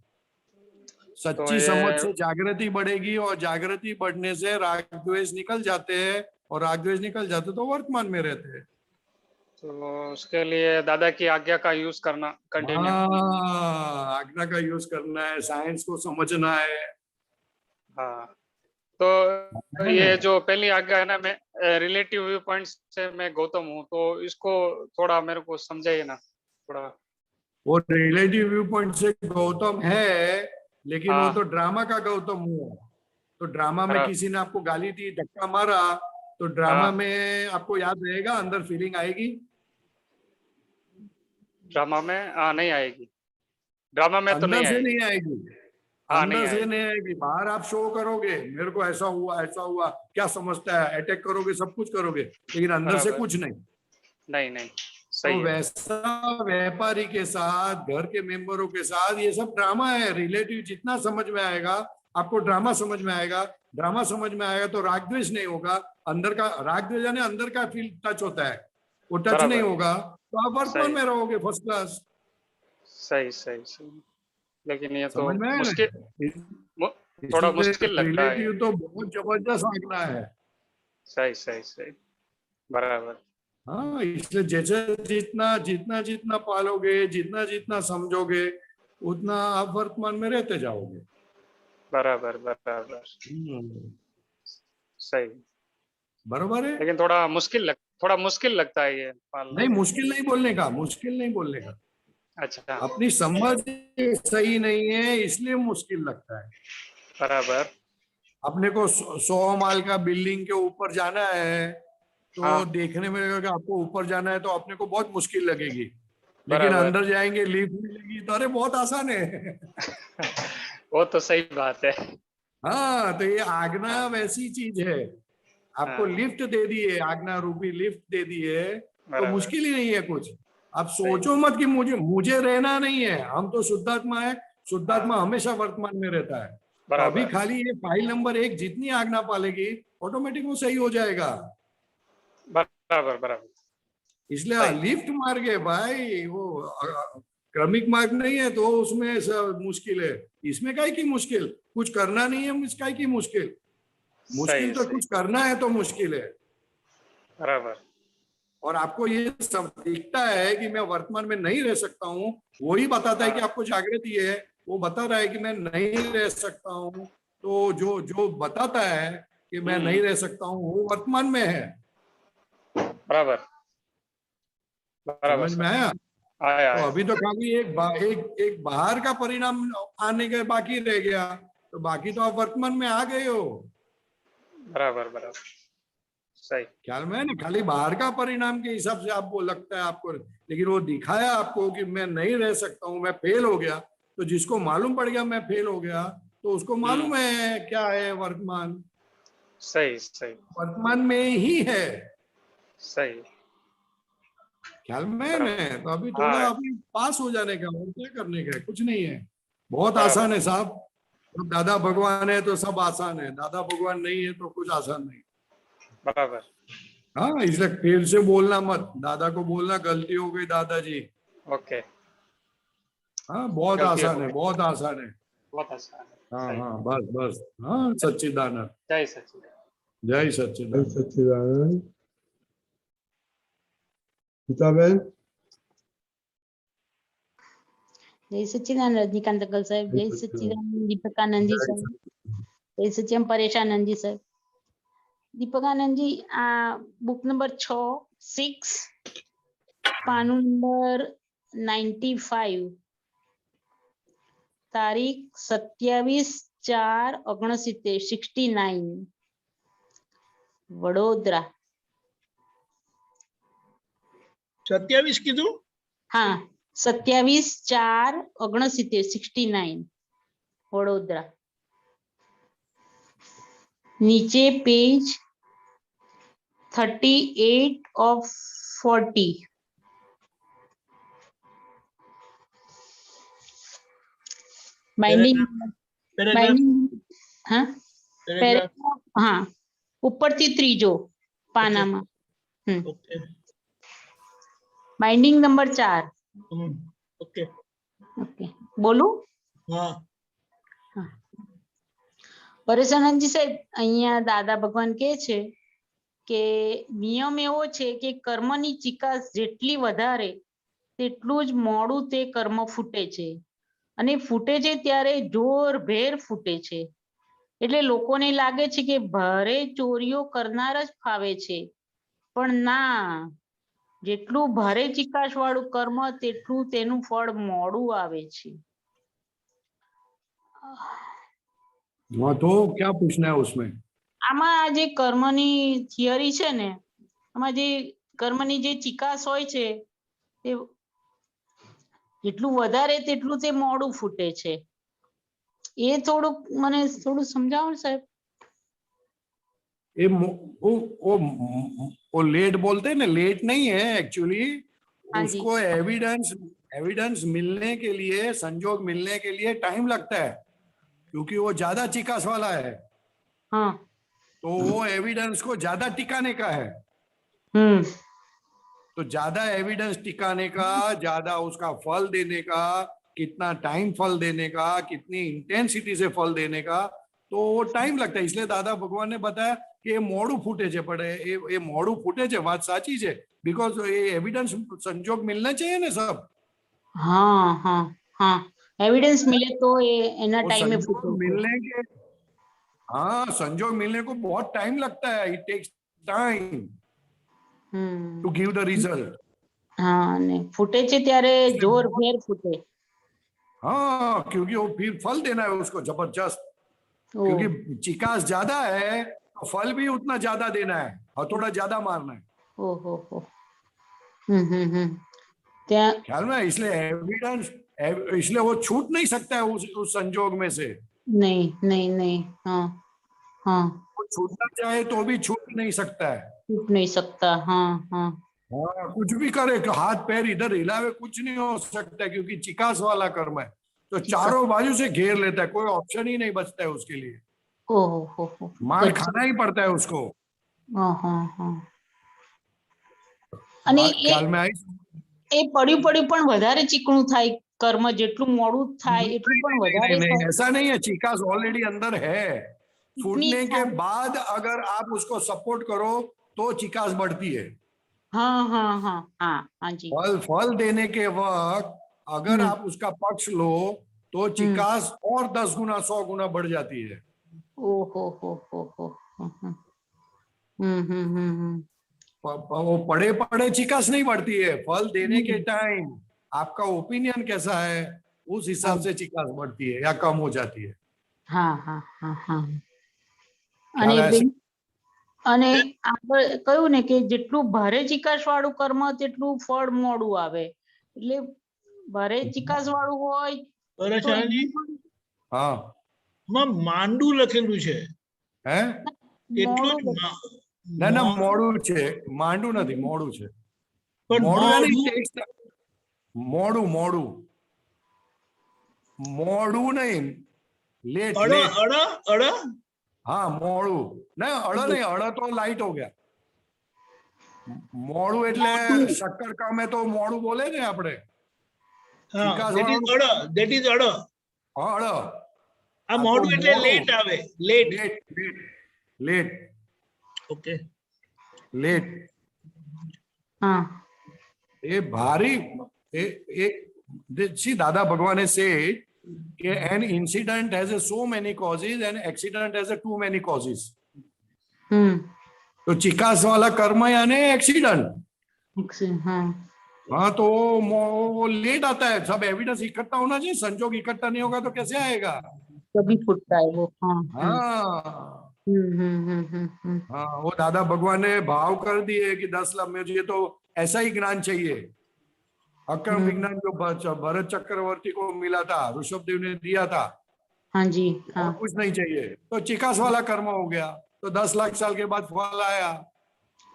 सच्ची समझ से जागृति बढ़ेगी और जागृति बढ़ने से राग द्वेष निकल जाते हैं, और राग द्वेष निकल जाते तो वर्तमान में रहते हैं। तो उसके लिए दादा की आज्ञा का यूज करना कंटिन्यू। आज्ञा का यूज करना है, साइंस को समझना है। हाँ, तो ये जो पहली आज्ञा है ना, मैं रिलेटिव व्यू पॉइंट से मैं गौतम हूँ, तो इसको थोड़ा मेरे को समझाइए ना थोड़ा। वो रिलेटिव व्यू पॉइंट से गौतम है, लेकिन वो हाँ। तो ड्रामा का गौतम हुआ। तो ड्रामा में बराबर। किसी ने आपको गाली दी, धक्का मारा, तो ड्रामा हाँ। में आपको याद रहेगा, अंदर फीलिंग आएगी? ड्रामा में नहीं आएगी, ड्रामा में तो अंदर नहीं से आएगी। नहीं आएगी, हाँ, नहीं अंदर से आएगी। नहीं आएगी। बाहर आप शो करोगे, मेरे को ऐसा हुआ ऐसा हुआ, क्या समझता है, अटैक करोगे, सब कुछ करोगे, लेकिन अंदर से बराबर। कुछ नहीं। नहीं नहीं, तो सही है। वैसा व्यापारी के साथ, घर के मेंबरों के साथ ये सब ड्रामा है। रिलेटिव जितना समझ में आएगा आपको, ड्रामा समझ में आएगा। ड्रामा समझ में आएगा तो राग द्वेष नहीं होगा। अंदर का राग द्वेष यानी अंदर का फील टच होता है, वो टच बराबर। नहीं होगा, तो आप वर्तमान सही में रहोगे फर्स्ट क्लास। सही सही सही। लेकिन ये तो समझ में आया मुश्किल, ना? थोड़ा इसलिए मुश्किल लगता है। रिलेटिव तो बहुत जबरदस्त आंकड़ा है। सही सही सही, बराबर। हाँ, इसलिए जैसे जितना जितना जितना पालोगे, जितना जितना समझोगे, उतना आप वर्तमान में रहते जाओगे। बराबर बराबर, सही। बरोबर है। लेकिन थोड़ा मुश्किल लगता है ये पालना। नहीं, मुश्किल नहीं बोलने का, मुश्किल नहीं बोलने का। अच्छा। अपनी समझ सही नहीं है इसलिए मुश्किल लगता है। बराबर। अपने को 100 माल का बिल्डिंग के ऊपर जाना है, तो हाँ। देखने में लगेगा कि आपको ऊपर जाना है तो अपने को बहुत मुश्किल लगेगी, लेकिन बराबर। अंदर जाएंगे, लिफ्ट मिलेगी, तो अरे बहुत आसान है। वो तो सही बात है। हाँ, तो ये आज्ञा वैसी चीज है। आपको हाँ। लिफ्ट दे दी है, आज्ञा रूपी लिफ्ट दे दी है, तो बराबर। मुश्किल ही नहीं है कुछ। आप सोचो मत कि मुझे रहना नहीं है, हम तो शुद्धात्मा है, शुद्धात्मा हमेशा वर्तमान में रहता है। तो अभी बराबर। खाली ये फाइल नंबर 1 जितनी आज्ञा पालेगी, ऑटोमेटिक वो सही हो जाएगा। बराबर बराबर। इसलिए सही। लिफ्ट मार्ग है भाई, वो क्रमिक मार्ग नहीं है, तो उसमें सब मुश्किल है। इसमें काय की मुश्किल, कुछ करना नहीं है, काय की मुश्किल। मुश्किल सही तो सही, कुछ करना है तो मुश्किल है। बराबर। और आपको ये सब दिखता है कि मैं वर्तमान में नहीं रह सकता हूँ, वही बताता है कि आपको जागृति है, वो बता रहा है कि मैं नहीं रह सकता हूँ। तो जो जो बताता है कि मैं नहीं रह सकता हूँ, वो वर्तमान में है। बराबर बराबर समझ में सर। आया? आया तो आया। अभी तो खाली एक बाहर का परिणाम आने के बाकी रह गया, तो बाकी तो आप वर्तमान में आ गए हो। बराबर बराबर, सही। ख्याल में है ना? खाली बाहर का परिणाम के हिसाब से आपको लगता है आपको, लेकिन वो दिखाया आपको कि मैं नहीं रह सकता हूँ, मैं फेल हो गया। तो जिसको मालूम पड़ गया मैं फेल हो गया, तो उसको मालूम है क्या है वर्तमान। सही सही वर्तमान में ही है। सही। ख्याल में है ना? तो अभी थोड़ा हाँ। अभी पास हो जाने का, और क्या करने का है, कुछ नहीं है। बहुत बराबर। आसान है साहब। तो दादा भगवान है तो सब आसान है, दादा भगवान नहीं है तो कुछ आसान नहीं। बराबर। हाँ, इसलिए फिर से बोलना मत, दादा को बोलना गलती हो गई दादाजी। ओके। हाँ, बहुत गलती आसान हो है, गई। बहुत आसान है। बहुत आसान है। हाँ सही। हाँ, बस बस। हाँ, सच्चिदानंद। जय सच्चिदानंद। जय जय सच्चिदानंद। सच्चिदानंद। गीताबेन। जय सच्चिदानंद रजनीकांत अंकल साहब, जय सच्चिदानंद दीपकानंद जी साहब, जय सच्चिदानंद परेशानंद जी साहब। दीपकानंद जी, बुक नंबर 6 पानु नंबर 95, तारीख 27/4/69, 69, वडोदरा। 27 કીધું? हाँ, 27/4/69, 69, वडोदरा। नीचे पेज 38 of 40। बाइंडिंग हाँ, पैराग्राफ, हाँ, ઉપરથી ત્રીજો પાનામાં। Binding number 4। ઓકે ઓકે, બોલું? હા। પરેશાનંદજી સાહેબ, અહીંયા દાદા ભગવાન કહે છે કે નિયમ એવો છે કે કર્મની ચિકાસ જેટલી વધારે તેટલું જ મોડું તે કર્મ ફૂટે છે, અને ફૂટે છે ત્યારે જોરભેર ફૂટે છે। એટલે લોકોને લાગે છે કે ભારે ચોરીઓ કરનાર જ ફાવે છે, પણ ના, જેટલું ભારે ચિકાસ વાળું કર્મ તેટલું તેનું ફળ મોડું આવે છે। हाँ तो क्या पूछना है उसमें? આમાં આ જે કર્મની થિયરી છે ને, આમાં જે કર્મની જે ચિકાસ હોય છે તે જેટલું વધારે તેટલું તે મોડું ફૂટે છે. એ થોડુંક મને થોડું સમજાવો સાહેબ. ये वो लेट बोलते हैं ना, लेट नहीं है एक्चुअली. हाँ जी. उसको एविडेंस मिलने के लिए, संजोग मिलने के लिए टाइम लगता है, क्योंकि वो ज्यादा चिकास वाला है. हाँ. तो वो एविडेंस को ज्यादा टिकाने का है. तो ज्यादा एविडेंस टिकाने का, ज्यादा उसका फल देने का, कितना टाइम फल देने का, कितनी इंटेंसिटी से फल देने का, तो वो टाइम लगता है. इसलिए दादा भगवान ने बताया कि मोड़ू फूटे છે, પણ એ મોડું ફૂટે છે, વાત સાચી છે, બીકોઝ એ એવિડન્સ સંજોગ मिलना चाहिए ને सब. हाँ हाँ हाँ, एविडेंस मिले तो ये एना टाइम में संजोग मिलने के, हाँ संजोग मिलने को बहुत टाइम लगता है. It takes time to give the result. हाँ ने फूटे છે ત્યારે જોર ફેર ફૂટે. हाँ, क्योंकि वो फिर फल देना है उसको जबरदस्त, क्योंकि चिकास ज्यादा है तो फल भी उतना ज्यादा देना है, हथौड़ा ज्यादा मारना है. ओहो हो. ख्याल में. इसलिए एविडेंस, इसलिए वो छूट नहीं सकता है उस संजोग में से. नहीं नहीं नहीं. हाँ हाँ, वो छूटना चाहे तो भी छूट नहीं सकता है. छूट नहीं सकता. हाँ हाँ हाँ, कुछ भी करे, हाथ पैर इधर हिलावे, कुछ नहीं हो सकता है, क्योंकि चिकास वाला कर्म है. तो चारों बाजू से घेर लेता है, कोई ऑप्शन ही नहीं बचता है उसके लिए. ओहो. मार खाना ही पड़ता है उसको. हाँ हाँ हाँ. અને ख्याल में आई? એ પડ્યું પણ વધારે ચીકણું થાય કર્મ, જેટલું મોડું થાય એટલું પણ વધારે नहीं, થાય. ऐसा नहीं है. चिकास ऑलरेडी अंदर है. फूटने के बाद अगर आप उसको सपोर्ट करो तो चिकास बढ़ती है. हाँ हाँ हाँ हाँ हाँ जी. फल देने के वक्त अगर आप उसका पक्ष लो तो चिकास और 10 गुना 100 गुना बढ़ जाती है. ओहो हो. वो पड़े पड़े चिकास नहीं बढ़ती है. फल देने के टाइम आपका ओपिनियन कैसा है, उस हिसाब से चिकास बढ़ती है या कम हो जाती है. हाँ हाँ हाँ हाँ. અને આગળ કહ્યું ને કે જેટલું ભારે ચિકાસ વાળું કર્મ તેટલું ફળ મોડું આવે. એટલે ભારે ચિકાસ વાળું હોય. હા, માંડું લખેલું છે. હે? એટલું જ ના મોડું છે, માંડું નથી, મોડું છે. પણ મોડું નહીં, लेट. अड़ा हाँ मोड़ू नहीं, अड़ा नहीं, अड़ा तो लाइट हो गया. मोड़ू એટલે શક્કર કામે તો મોડું બોલે ને આપણે. that is અડા. હા અડા. આ મોડું એટલે લેટ આવે. લેટ. Okay, late. हाँ. ये भारी एक see दादा भगवान ने said कि an incident has a so many causes and accident has a too many causes. तो चिकास वाला कर्म यानी एक्सीडेंट. हाँ तो वो लेट आता है. सब एविडेंस इकट्ठा होना चाहिए. संजोग इकट्ठा नहीं होगा तो कैसे आएगा? कभी फुटता है वो. हाँ. वो दादा भगवान ने भाव कर दिए कि 10 लाख, मुझे तो ऐसा ही ज्ञान चाहिए. अक्रम विज्ञान जो भरत चक्रवर्ती को मिला था, ऋषभदेव ने दिया था. हाँ जी. हाँ. कुछ नहीं चाहिए. तो चिकास वाला कर्म हो गया. तो 10 लाख साल के बाद फल आया.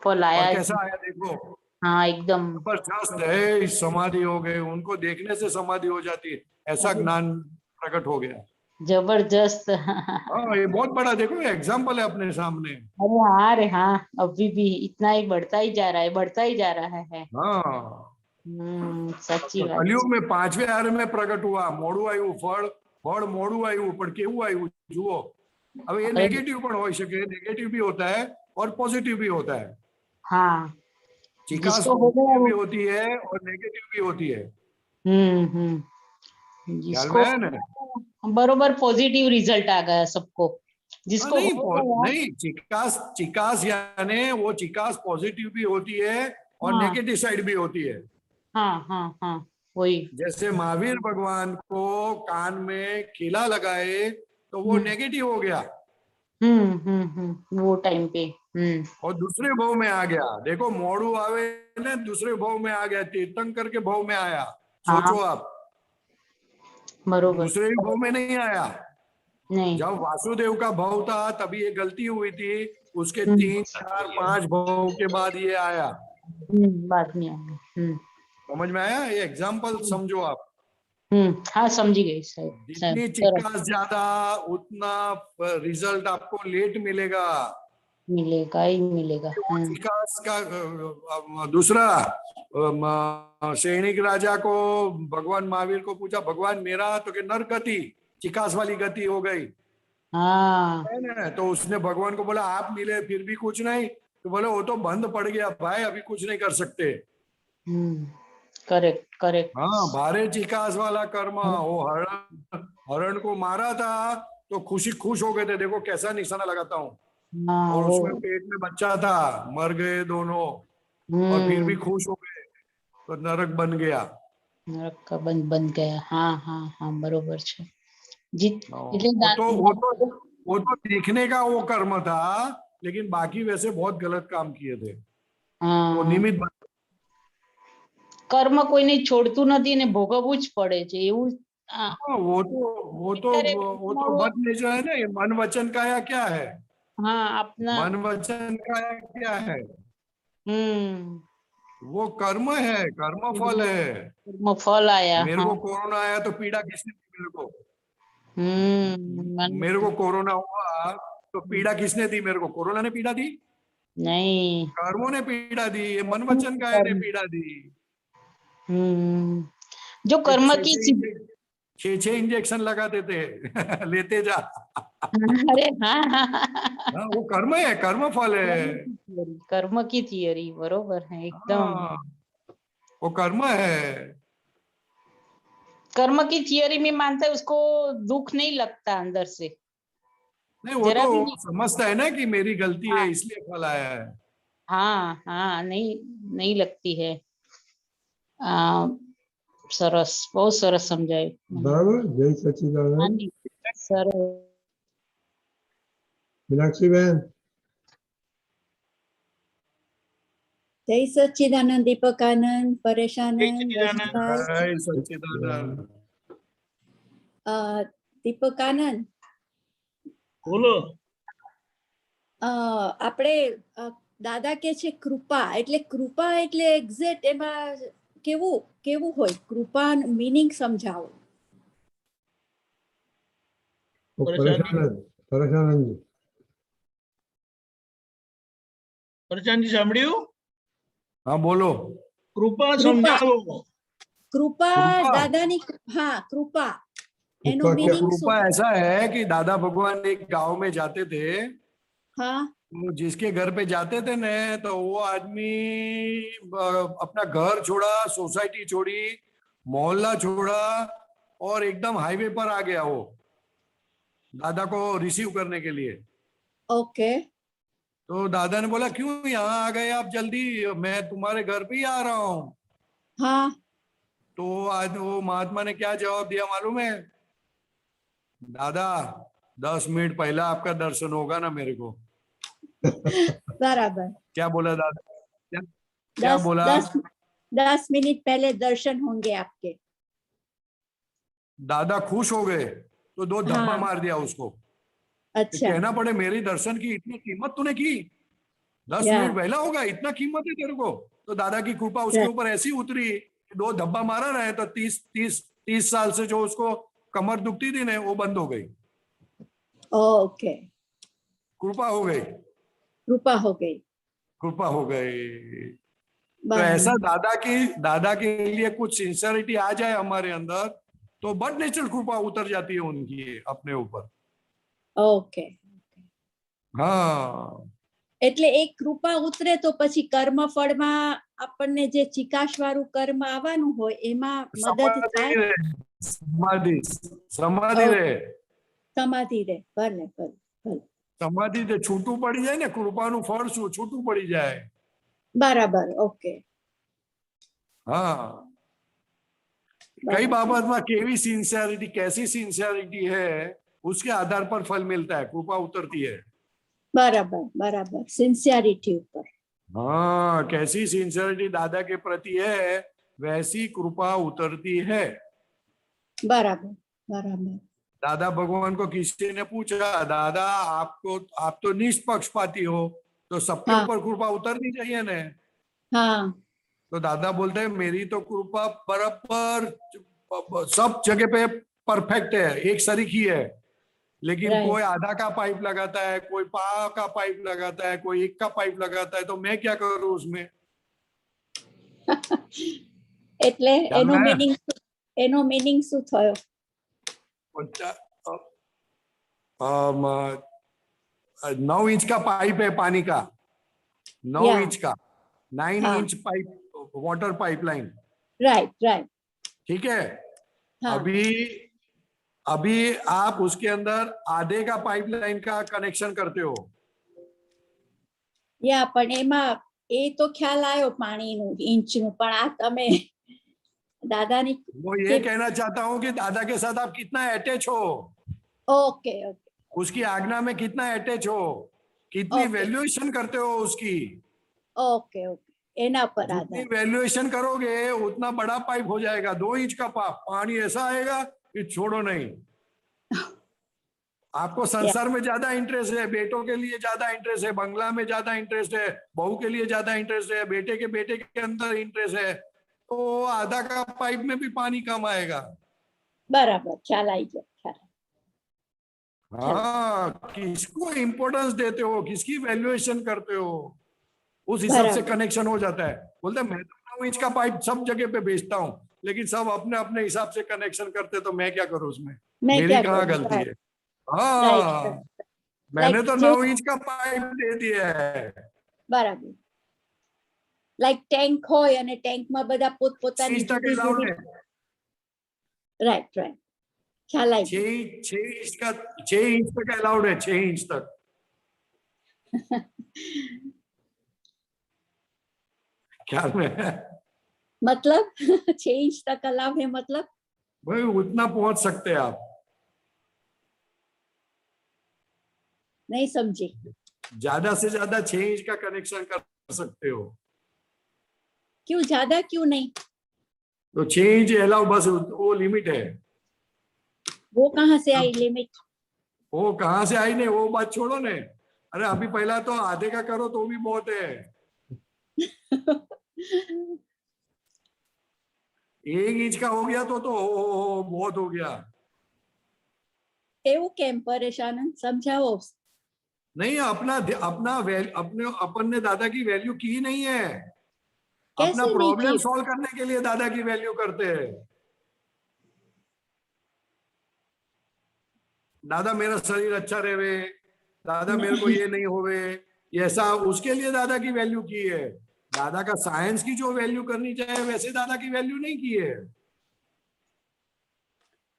कैसा आया देखो. हाँ एकदम जबरदस्त है. समाधि हो गए, उनको देखने से समाधि हो जाती है. ऐसा ज्ञान प्रकट हो गया. जबरदस्त. हाँ, ये बहुत बड़ा देखो एग्जाम्पल है अपने सामने. अरे हाँ रे हाँ, अभी भी इतना ही बढ़ता ही जा रहा है. हाँ સાચી વાત. કલયુગ में 5वें आर में प्रकट हुआ. મોડું આવ્યું ફળ મોડું આવ્યું, પણ કેવું આવ્યું જુઓ. હવે ये नेगेटिव પણ होई શકે. नेगेटिव भी होता है और पॉजिटिव भी होता है. हाँ, चिकास पॉजिटिव भी होती है और नेगेटिव भी होती है. जिसको बरोबर पॉजिटिव रिजल्ट आ गया सबको. जिसको नहीं चिकास यानी वो चिकास पॉजिटिव भी होती है और नेगेटिव साइड भी होती है. हाँ हाँ हाँ. वही। जैसे महावीर भगवान को कान में कीला लगाए तो वो नेगेटिव हो गया। वो टाइम पे। और दूसरे भाव में आ गया। देखो मोड़ू आवे ने दूसरे भाव में आ गया, तीर्थंकर के भाव में आया। सोचो आप, बरोबर। दूसरे भाव में नहीं आया। नहीं। जब वासुदेव का भाव था तभी ये गलती हुई थी, उसके 3, 4, 5 भाव के बाद ये आया। बाद में आया। समझ में आया? ये एग्जाम्पल समझो आप। हाँ समझी गई साहब। जितनी चिकास ज्यादा उतना रिजल्ट आपको लेट मिलेगा। मिलेगा ही मिलेगा। चिकास का दूसरा सैनिक राजा को भगवान महावीर को पूछा, भगवान मेरा, तो कि नर गति, चिकास वाली गति हो गई। है ना? तो उसने भगवान को बोला आप मिले फिर भी कुछ नहीं, तो बोले वो तो बंद पड़ गया भाई, अभी कुछ नहीं कर सकते। Correct correct. हाँ, भारे चिकास वाला कर्म। वो हरण को मारा था तो खुश हो गए थे, देखो कैसा निशाना लगाता हूँ। और उसमें पेट में बच्चा था, मर गए दोनों, और फिर भी खुश हो गए, तो नरक बन गया। नरक का बन गया। हाँ हाँ हाँ बरोबर है। वो तो दिखने का वो कर्म था, लेकिन बाकी वैसे बहुत गलत काम किए थे। वो निमित्त કર્મ કોઈને છોડતું નથી ને ભોગવવું જ પડે છે એવું। वो तो बद नेचर है ना, ये मन वचन काया क्या है। हाँ अपना मन वचन काया क्या है। वो कर्म है, कर्म फल है। कर्म फल आया। मेरे को कोरोना आया तो पीड़ा किसने दी मेरे को। मेरे को कोरोना हुआ तो पीड़ा किसने दी मेरे को? कोरोना ने पीड़ा दी? नहीं, कर्मों ने पीड़ा दी, ये मन वचन काया ने पीड़ा दी। जो कर्म की 6 इंजेक्शन लगाते थे लेते जा। अरे हाँ वो कर्म है, कर्म फल है। कर्म की थियरी बरोबर है एकदम। वो कर्म है। कर्म की थियरी में मानता है उसको दुख नहीं लगता अंदर से। नहीं, वो तो समझता है ना कि मेरी गलती है इसलिए फल आया है। हाँ हाँ नहीं लगती है। सरस, बहुत सरस समझाए। बराबर। जय सच्चिदानंद। सर मीनाक्षी बहन। जय सच्चिदानंद, दीपकानंद, परेशानंद, जय सच्चिदानंद। दीपकानंद બોલો। આપણે દાદા કે છે કૃપા, એટલે કૃપા એટલે એક્ઝેક્ટ એમાં કેવું હોય? કૃપા મીનિંગ સમજાવો। પરેશાનજી સાંભળ્યું? हाँ बोलो। કૃપા સમજાવો। કૃપા દાદાની, हाँ कृपा। कृपा ऐसा है कि दादा भगवान एक गांव में जाते थे। हाँ। तो जिसके घर पे जाते थे न, तो वो आदमी अपना घर छोड़ा, सोसाइटी छोड़ी, मोहल्ला छोड़ा, और एकदम हाईवे पर आ गया वो दादा को रिसीव करने के लिए। ओके। तो दादा ने बोला क्यों यहाँ आ गए आप जल्दी, मैं तुम्हारे घर पे ही आ रहा हूँ। हाँ। तो आज वो महात्मा ने क्या जवाब दिया मालूम है? दादा 10 मिनट पहला आपका दर्शन होगा ना मेरे को। बराबर। क्या बोला दादा? क्या बोला? 10 मिनट पहले दर्शन होंगे आपके। दादा खुश हो गए तो 2 धब्बा हाँ। मार दिया उसको। अच्छा। कहना पड़े मेरी दर्शन की इतनी कीमत तूने की, 10 मिनट पहला होगा, इतना कीमत है तेरे को। तो दादा की कृपा उसके ऊपर ऐसी उतरी, 2 धब्बा मारा रहे तो 30 साल से जो उसको कमर दुखती थी ना, वो बंद हो गई। ओके। कृपा हो गई। कृपा हो गई। कृपा हो गई। तो ऐसा दादा के लिए कुछ सिंसियरिटी आ जाए हमारे अंदर, तो बड नेचुरल कृपा उतर जाती है उनकी अपने ऊपर। ओके। हाँ, એટલે એક કૃપા ઉતરે તો પછી કર્મ ફળમાં આપણને જે ચિકાશ વાળું કર્મ આવવાનું હોય એમાં મદદ થાય। समाधि रे સમાધિ રે। ભલે ભલે ભલે। समाधि से छूटू पड़ी जाए ना, कृपा नु फल छूटू पड़ी जाए। बराबर। ओके। हाँ, कई બાબતમાં કેવી સિન્સિયરિટી कैसी सिंसियरिटी है उसके आधार पर फल मिलता है, कृपा उतरती है। बराबर बराबर, सिंसियरिटी ऊपर। हाँ, कैसी सिंसियरिटी दादा के प्रति है वैसी कृपा उतरती है। बराबर बराबर। दादा भगवान को किसी ने पूछा, दादा आप तो निष्पक्षपाती हो, तो सबके हाँ। ऊपर कृपा उतरनी चाहिए ना। हाँ तो दादा बोलते हैं मेरी तो कृपा बराबर सब जगह पे परफेक्ट है, एक सरीखी है। लेकिन Right. कोई आधा का पाइप लगाता है, कोई पा का पाइप लगाता है, कोई एक का पाइप लगाता है, तो मैं क्या करूं उसमें? એટલે એનો જામે? મીનિંગ શું થયો? 9 इंच का पाइप है पानी का, 9 Yeah. इंच का, 9 हाँ. Inch pipe, water pipeline, right right. ठीक है। हाँ. अभी आप उसके अंदर आधे का पाइपलाइन का कनेक्शन करते हो। या पण એમાં એ તો ખ્યાલ આવ્યો પાણીનું ઇંચનું, પણ આ તમે દાદાની वो ये कहना चाहता हूँ कि दादा के साथ आप कितना अटैच हो, ओके ओके उसकी आज्ञा में कितना अटैच हो, कितनी Okay. वैल्यूएशन करते हो उसकी। ओके ओके, एना पर जितनी आधार। वैल्यूएशन करोगे उतना बड़ा पाइप हो जाएगा। 2 इंच का पानी ऐसा आएगा कि छोड़ो नहीं। आपको संसार में ज्यादा इंटरेस्ट है, बेटों के लिए ज्यादा इंटरेस्ट है, बंगला में ज्यादा इंटरेस्ट है, बहू के लिए ज्यादा इंटरेस्ट है, बेटे के अंदर इंटरेस्ट है, तो आधा का पाइप में भी पानी कम आएगा। बराबर, ख्याल आई गया ख्याल। हाँ, किसको इम्पोर्टेंस देते हो, किसकी वैल्यूएशन करते हो, उस हिसाब से बराबर। कनेक्शन हो जाता है। बोलते मैं तो 9 इंच का पाइप सब जगह पे बेचता हूँ, लेकिन सब अपने अपने हिसाब से कनेक्शन करते, तो मैं क्या करूँ उसमें? मैं मेरी क्या कहाँ करूं? गलती Right. है? हाँ, मैंने Like तो जो- 9 इंच का पाइप दे दिया है। बराबर। लाइक टैंक होय અને ટેન્કમાં બધા પોતપોતાની 6 तक જુદી अलाउड જુદી। है, राइट राइट, ख्याल आई गया। 6 इंच तक अलाउड है, 6 इंच तक। ख्याल में है? मतलब 6 इंच तक अलाव है, मतलब भाई उतना पहुंच सकते हैं आप, नहीं समझी। ज्यादा से ज्यादा 6 इंच का कनेक्शन कर सकते हो। क्यों ज्यादा क्यों नहीं? तो 6 इंच अलाउ, बस वो लिमिट है। वो कहाँ से आई लिमिट? वो कहाँ से आई नहीं, वो बात छोड़ो ने। अरे अभी पहला तो आधे का करो तो भी बहुत है। 1 इंच का हो गया तो बहुत हो गया। એવું કેમ પરેશાન? समझाओ। नहीं, अपन ने दादा की वैल्यू की नहीं है। कैसे अपना नहीं प्रॉब्लम की? सॉल्व करने के लिए दादा की वैल्यू करते हैं। दादा मेरा शरीर अच्छा रहे, दादा मेरे को ये नहीं होवे, ऐसा उसके लिए दादा की वैल्यू की है। दादा का साइंस की जो वैल्यू करनी चाहिए वैसे दादा की वैल्यू नहीं की है।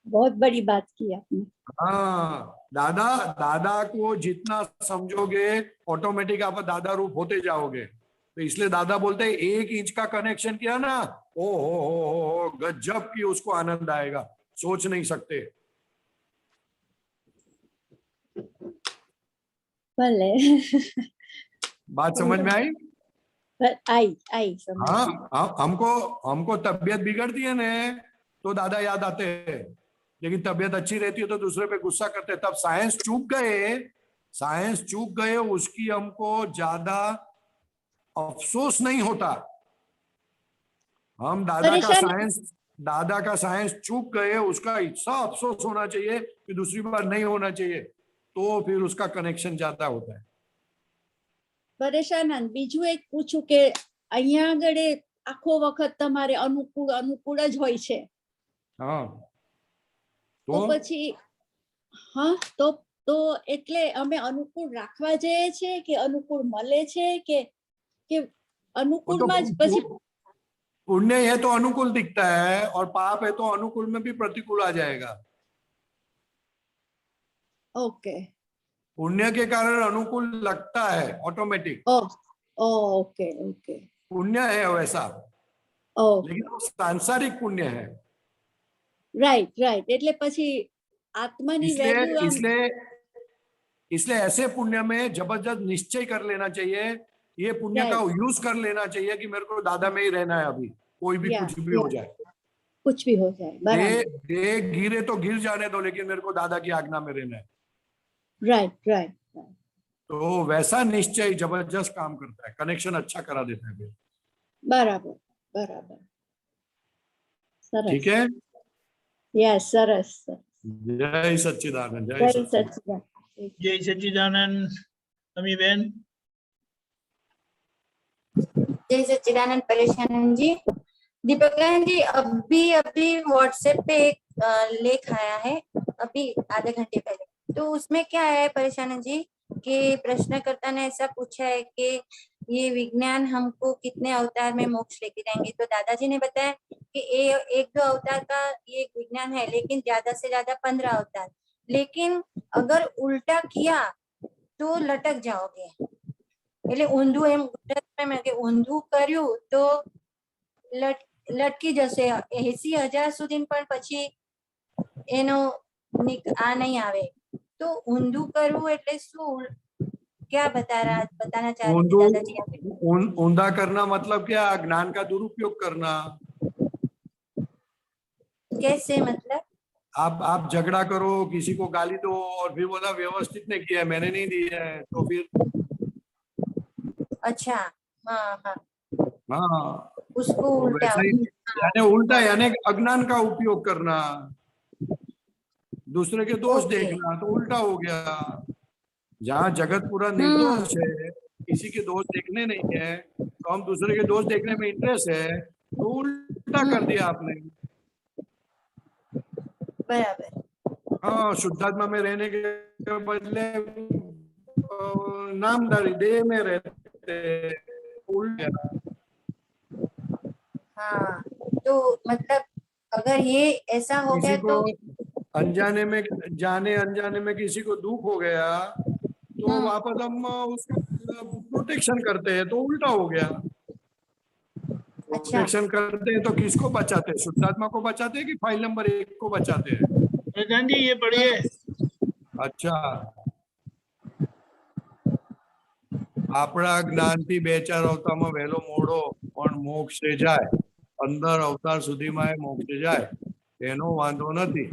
बहुत बड़ी बात की आपने। हाँ, दादा को जितना समझोगे ऑटोमेटिक आप दादा रूप होते जाओगे। तो इसलिए दादा बोलते हैं 1 इंच का कनेक्शन किया ना, ओ हो गजब की उसको आनंद आएगा, सोच नहीं सकते। भले बात समझ में आई? आई समझ। हाँ, हमको तबीयत बिगड़ती है ना तो दादा याद आते हैं, लेकिन तबीयत अच्छी रहती है तो दूसरे पे गुस्सा करते हैं। तब साइंस चूक गए उसकी हमको ज्यादा अफसोस नहीं होता। हम दादा का साइंस चूक गए, उसका इतना अफसोस होना चाहिए कि दूसरी बार नहीं होना चाहिए, तो फिर उसका कनेक्शन ज्यादा होता है। परेशान बीजू एक पूछूं के અહીંયા આગળ આખો વખત તમારે અનુકૂળ જ હોય છે, हाँ, તો પછી હા તો એટલે અમે અનુકૂળ રાખવા જઈએ છે કે અનુકૂળ મળે છે કે અનુકૂળમાં જ પછી पुण्य है तो अनुकूल दिखता है, और पाप है तो अनुकूल में भी प्रतिकूल आ जाएगा। ओके, पुण्य के कारण अनुकूल लगता है ऑटोमेटिक। ओके ओके, पुण्य है वैसा, ओ लेकिन वो सांसारिक पुण्य है। રાઈટ રાઈટ એટલે પછી આત્માની इसलिए વેલ્યू આમ इसलिए इसलिए ऐसे पुण्य में जबरदस्त निश्चय कर लेना चाहिए, ये पुण्य का यूज कर लेना चाहिए कि मेरे को दादा में ही रहना है, अभी कोई भी कुछ भी हो जाए, कुछ भी हो जाए बराबर देह गिरे तो गिर जाने दो, लेकिन मेरे को दादा की आज्ञा में रहना है। राइट राइट तो वैसा निश्चय जबरदस्त काम करता है, कनेक्शन अच्छा करा देता है। बराबर बराबर सरस ठीक है, यस सरस जय सच्चिदानंद, जय सच्चिदानंद जय सच्चिदानंद। समीबेन जय सच्चिदानंद परेशानंद जी। दीपकानंद जी अभी अभी व्हाट्सएप पे एक लेख आया है, अभी आधे घंटे पहले, तो उसमें क्या है परेशानंद जी कि प्रश्नकर्ता ने ऐसा पूछा है कि ये विज्ञान हमको कितने अवतार में मोक्ष लेके जाएंगे। तो दादाजी ने बताया कि एक दो अवतार का ये विज्ञान है, लेकिन ज्यादा से ज्यादा 15 अवतार। लेकिन अगर उल्टा किया तो लटक जाओगे, એટલે ઊંધું એમ ગુજરાતમાં કે ઊંધું કર્યું તો લટકી જશે 80,000 સુધી, પણ પછી એનો આ નહીં આવે। તો ઊંધું કરવું એટલે શું, क्या बताना चाह रहे थे दादाजी? ऊंधा करना मतलब क्या? ज्ञान का दुरुपयोग करना। कैसे मतलब? आप झगड़ा करो, किसी को गाली दो और फिर बोला व्यवस्थित ने किया है, मैंने नहीं दिया है, तो फिर अच्छा हाँ हाँ हाँ उसको उल्टा, यानी उल्टा यानी अज्ञान का उपयोग करना, दूसरे के दोष देखना, तो उल्टा हो गया। जहाँ जगत पूरा निर्दोष है, किसी के दोष देखने नहीं है, तो हम दूसरे के दोष देखने में इंटरेस्ट है, तो उल्टा कर दिया आपने। बराबर। हाँ, शुद्धात्मा में रहने के बदले नामधारी देह में रहते, उल्टा। हाँ, तो मतलब अगर ये ऐसा हो गया तो अनजाने में, जाने अनजाने में किसी को दुख हो गया, तो वापस हम उसका प्रोटेक्शन करते हैं, तो उल्टा हो गया। प्रोटेक्शन करते हैं तो किसको बचाते हैं? शुद्धात्मा को बचाते हैं कि फाइल नंबर 1 को बचाते हैं? प्रधान जी ये पढ़िए। अच्छा, આપણા જ્ઞાનથી 2-4 અવતારમાં વહેલો મોડો પણ મોક્ષે જાય, 15 અવતાર સુધીમાં એ મોક્ષે જાય, એનો વાંધો નથી,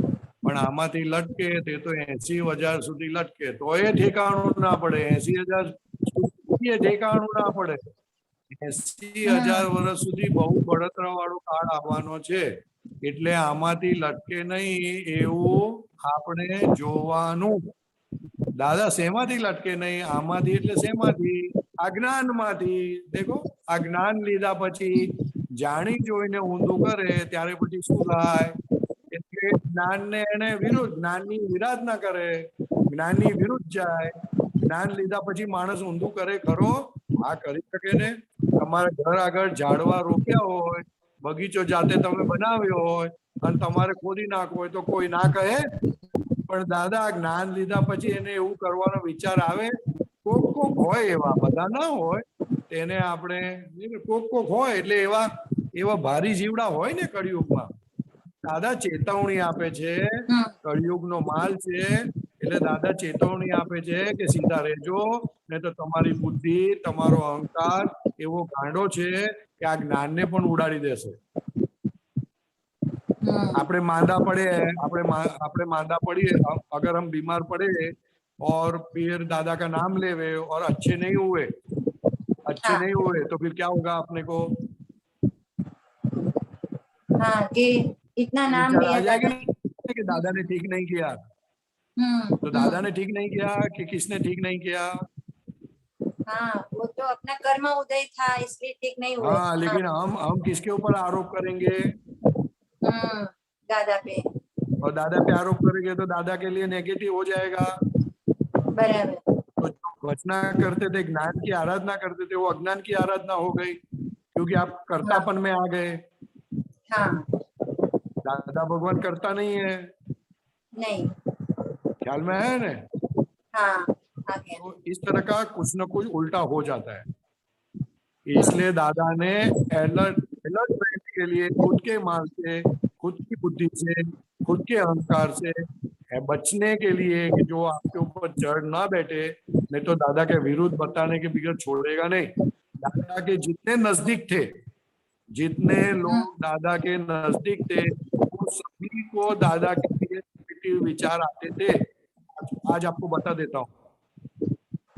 પણ આમાંથી લટકે તે તો 80,000 સુધી લટકે તો એ ઠેકાણું ના પડે, 80,000 સુધી એ ઠેકાણું ના પડે। 80,000 વર્ષ સુધી બહુ બળતરા વાળો કાળ આવવાનો છે, એટલે આમાંથી લટકે નહીં એવું આપણે જોવાનું। दादा सेमाथी लटके नहीं, आमाथी એટલે સેમાથી? અજ્ઞાનમાંથી। देखो अज्ञान લીધા પછી જાણી જોઈને ઊંધું કરે ત્યારે પછી શું થાય? એટલે જ્ઞાનને એને વિરુદ્ધ, જ્ઞાનની વિરાધના કરે, જ્ઞાનની વિરુદ્ધ જાય। જ્ઞાન લીધા પછી માણસ ઊંધું કરે ખરો? આ કરી શકે ને? તમારા ઘર આગળ ઝાડવા રોપ્યા હોય, બગીચો જાતે તમે બનાવ્યો હોય અને તમારે ખોદી નાખવો હોય તો કોઈ ના કહે? પણ દાદા જ્ઞાન લીધા પછી એને એવું કરવાનો વિચાર આવે? કોક કોક હોય, એવા બધા ના હોય, તેને આપણે કોક કોક હોય, એટલે એવા ભારી જીવડા હોય ને કળિયુગમાં। દાદા ચેતવણી આપે છે, કળિયુગનો માલ છે, એટલે દાદા ચેતવણી આપે છે કે સીધા રહેજો, નહીં તો તમારી બુદ્ધિ, તમારો અહંકાર એવો ગાંડો છે કે આ જ્ઞાનને પણ ઉડાડી દેશે। આપણે માંદા પડે, આપણે માંदा पड़िए, अगर हम बीमार पड़े और फिर दादा का नाम लेवे और अच्छे नहीं हुए, तो फिर क्या होगा अपने को? हाँ, कि इतना नाम लिया जाएगा कि दादा ने ठीक नहीं किया। तो दादा ने ठीक नहीं किया कि किसने ठीक नहीं किया? हाँ, वो तो अपना कर्म उदय था इसलिए ठीक नहीं हुआ। हाँ, लेकिन हम किसके ऊपर आरोप करेंगे? दादा पे। और दादा पे आरोप करेंगे तो दादा के लिए नेगेटिव हो जाएगा। बराबर। तो भजना करते थे, ज्ञान की आराधना करते थे, वो अज्ञान की आराधना हो गई, क्योंकि आप कर्तापन में आ गए। हाँ। दादा भगवान करता नहीं है, नहीं, ख्याल में है ना? हाँ, आ गया। तो इस तरह का कुछ न कुछ उल्टा हो जाता है, इसलिए दादा ने अलर्ट रहने के लिए खुद के माल से, खुद की बुद्धि से खुद के अहंकार से बचने के लिए कि जो आपके ऊपर चढ़ ना बैठे, नहीं तो दादा के विरुद्ध बताने के बगैर छोड़ेगा नहीं। दादा के जितने नजदीक थे, जितने लोग दादा के नजदीक थे, वो सभी को दादा के लिए नेगेटिव विचार आते थे। आज आपको बता देता हूँ।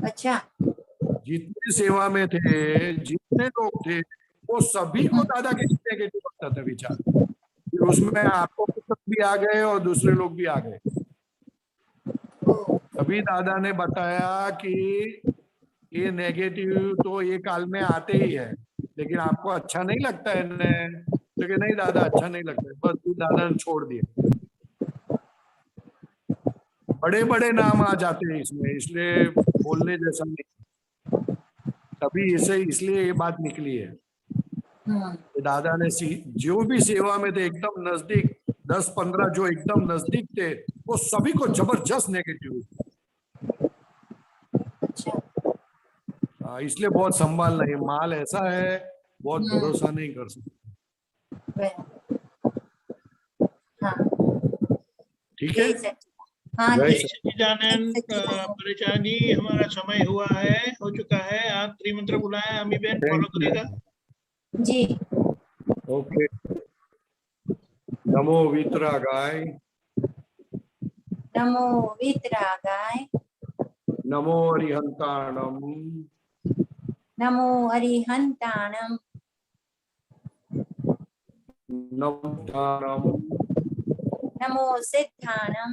अच्छा। जितने सेवा में थे, जितने लोग थे, वो सभी को दादा के नेगेटिव आता था विचार। फिर उसमें आपको भी आ गए और दूसरे लोग भी आ गए। तभी दादा ने बताया कि ये नेगेटिव तो ये काल में आते ही है, लेकिन आपको अच्छा नहीं लगता है इन्हें, तो कि नहीं दादा अच्छा नहीं लगता है, बस फिर दादा ने छोड़ दिया। बड़े बड़े नाम आ जाते हैं इसमें, इसलिए बोलने जैसा नहीं। तभी इसे इसलिए ये बात निकली है। दादा ने जो भी सेवा में थे एकदम नजदीक, 10-15 जो एकदम नजदीक थे, वो सभी को जबरदस्त नेगेटिव। इसलिए बहुत संभालना है। माल ऐसा है, बहुत भरोसा नहीं कर सकते। ठीक है। जय सच्चिदानंद। परिचार जी, हमारा समय हुआ है, हो चुका है। आप त्रिमंत्र बुलाएं, अमी बहन फॉलो करेगा जी। ओके। नमो वीतरागाय, नमो वीतरागाय, नमो अरिहंताणम, नमो अरिहंताणम, नमो सिद्धाणम, नमो सिद्धाणम,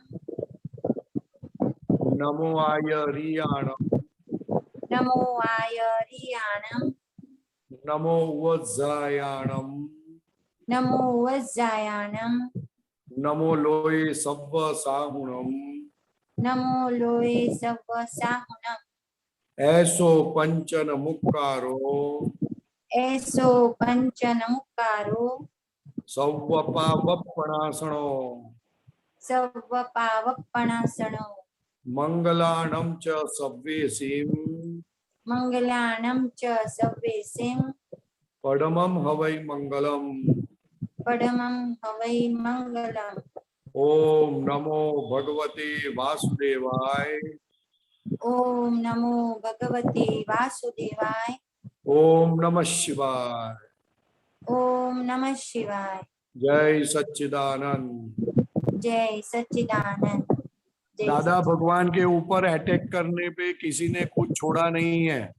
नमो आयरियाणम, नमो आयरियाणम, नमो वज्जायाणम, नमो वज्जायाणम, नमो लोये सब्ब साहुणम, नमो लोये सब्ब साहुणम, ऐसो पंचन मुक्कारो, ऐसो पंचन मुक्कारो, सव्व पावप्पणासनो, सव्व पावप्पणासनो, मंगलाणं च सव्वेसिं, मंगलाणं च सव्वेसिं, परमं हवै मंगलम्, परमं हवै मंगलम्। ओम नमो भगवते वासुदेवाय, ओम नमो भगवते वासुदेवाय, ओम नमः शिवाय, ओम नमः शिवाय। जय सच्चिदानंद। जय सच्चिदानंद। जय दादा भगवान के ऊपर अटैक करने पे किसी ने कुछ छोड़ा नहीं है।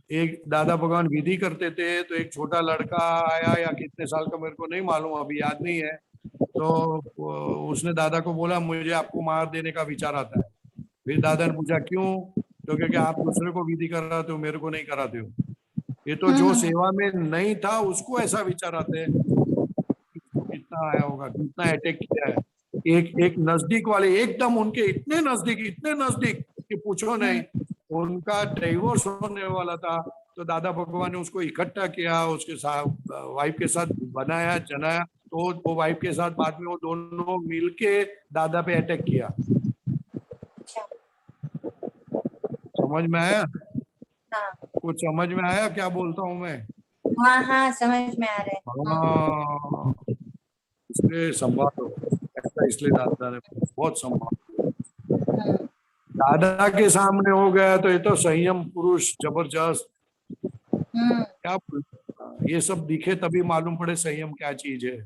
एक दादा भगवान विधि करते थे, तो एक छोटा लड़का आया, या कितने साल का मेरे को नहीं मालूम, अभी याद नहीं है, तो उसने दादा को बोला मुझे आपको मार देने का विचार आता है। फिर दादा ने पूछा क्यों, तो क्योंकि आप दूसरे को विधि कराते हो, मेरे को नहीं कराते हो। ये तो जो सेवा में नहीं था उसको ऐसा विचार आते हैं। कितना आया होगा, कितना अटैक किया है। एक नजदीक वाले एकदम उनके इतने नजदीक कि पूछो नहीं। उनका डिवोर्स होने वाला था, तो दादा भगवान ने उसको इकट्ठा किया, उसके साथ वाइफ के साथ बनाया चनाया, तो वो वाइफ के साथ बाद में वो दोनों मिलके दादा पे अटैक किया। समझ में आया? हाँ। कुछ समझ में आया क्या बोलता हूँ मैं? हाँ हाँ समझ में आ रहा है। हाँ, इसलिए संभालो ऐसा, इसलिए दादा ने बहुत संभाल। दादा के सामने हो गया तो ये तो संयम पुरुष जबरदस्त। क्या ये सब दिखे तभी मालूम पड़े संयम क्या चीज है।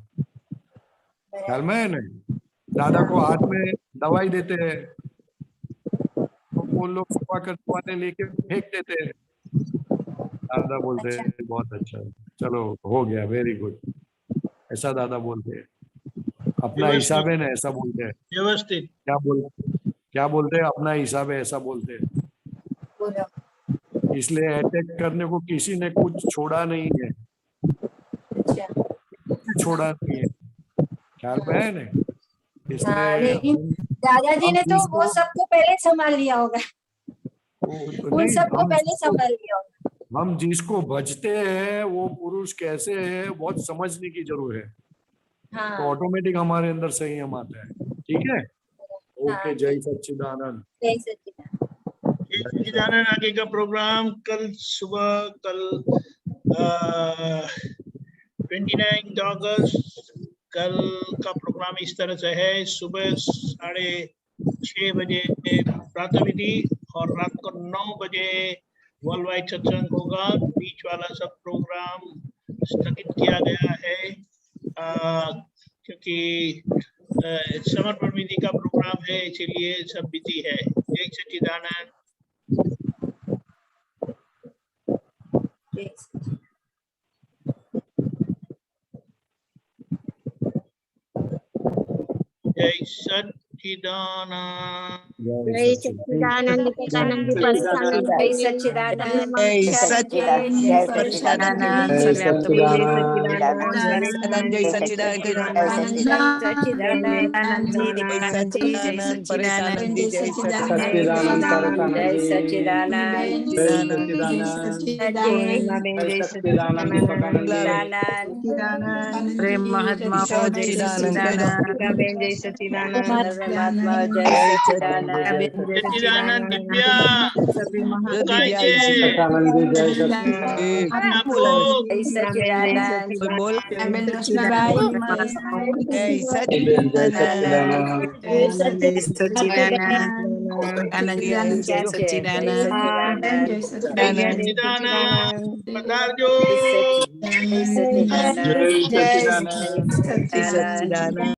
ख्याल में है नहीं? दादा को हाथ में दवाई देते हैं, तो वो लोग सेवा करने वाले लेके फेंक देते हैं। दादा बोलते हैं बहुत अच्छा, चलो हो गया, वेरी गुड, ऐसा दादा बोलते हैं। अपना हिसाब है ना, ऐसा बोलते हैं। व्यवस्थित। क्या बोलते हैं? अपना हिसाब है, ऐसा बोलते हैं। इसलिए अटैक करने को किसी ने कुछ छोड़ा नहीं है, छोड़ा नहीं है। ख्याल में है ना? लेकिन दादाजी ने तो वो सबको पहले संभाल लिया होगा, उन सबको पहले संभाल लिया होगा। हम जिसको भजते हैं वो पुरुष कैसे है बहुत समझने की जरूरत है। हाँ। तो ऑटोमेटिक हमारे अंदर संयम आता है। ठीक है। ओके। जय सच्चिदानंद। जय सच्चिदानंद। जय सच्चिदानंद। आगे का प्रोग्राम कल सुबह, कल 29 अगस्त कल का प्रोग्राम इस तरह से है। सुबह 6:30 बजे प्रातः विधि और रात को 9 बजे वर्ल्ड वाइड सत्संग होगा। बीच वाला सब प्रोग्राम स्थगित किया गया है क्योंकि समर्पण विधि का प्रोग्राम है, इसीलिए सब बिजी है। जय सच्चिदानंद। जय सच्चिदानंद। जय सच्चिदानंद सच्चिदानंद परमानंद जय सच्चिदानंद जय सच्चिदानंद जय सच्चिदानंद जय सच्चिदानंद जय सच्चिदानंद सच्चिदानंद जय सच्चिदानंद प्रेम महात्मा जय सच्चिदानंद जय सच्चिदानंद परमात्मा जय सच्चिदानंद सच्चिदानंद दिव्या सच्चिदानंद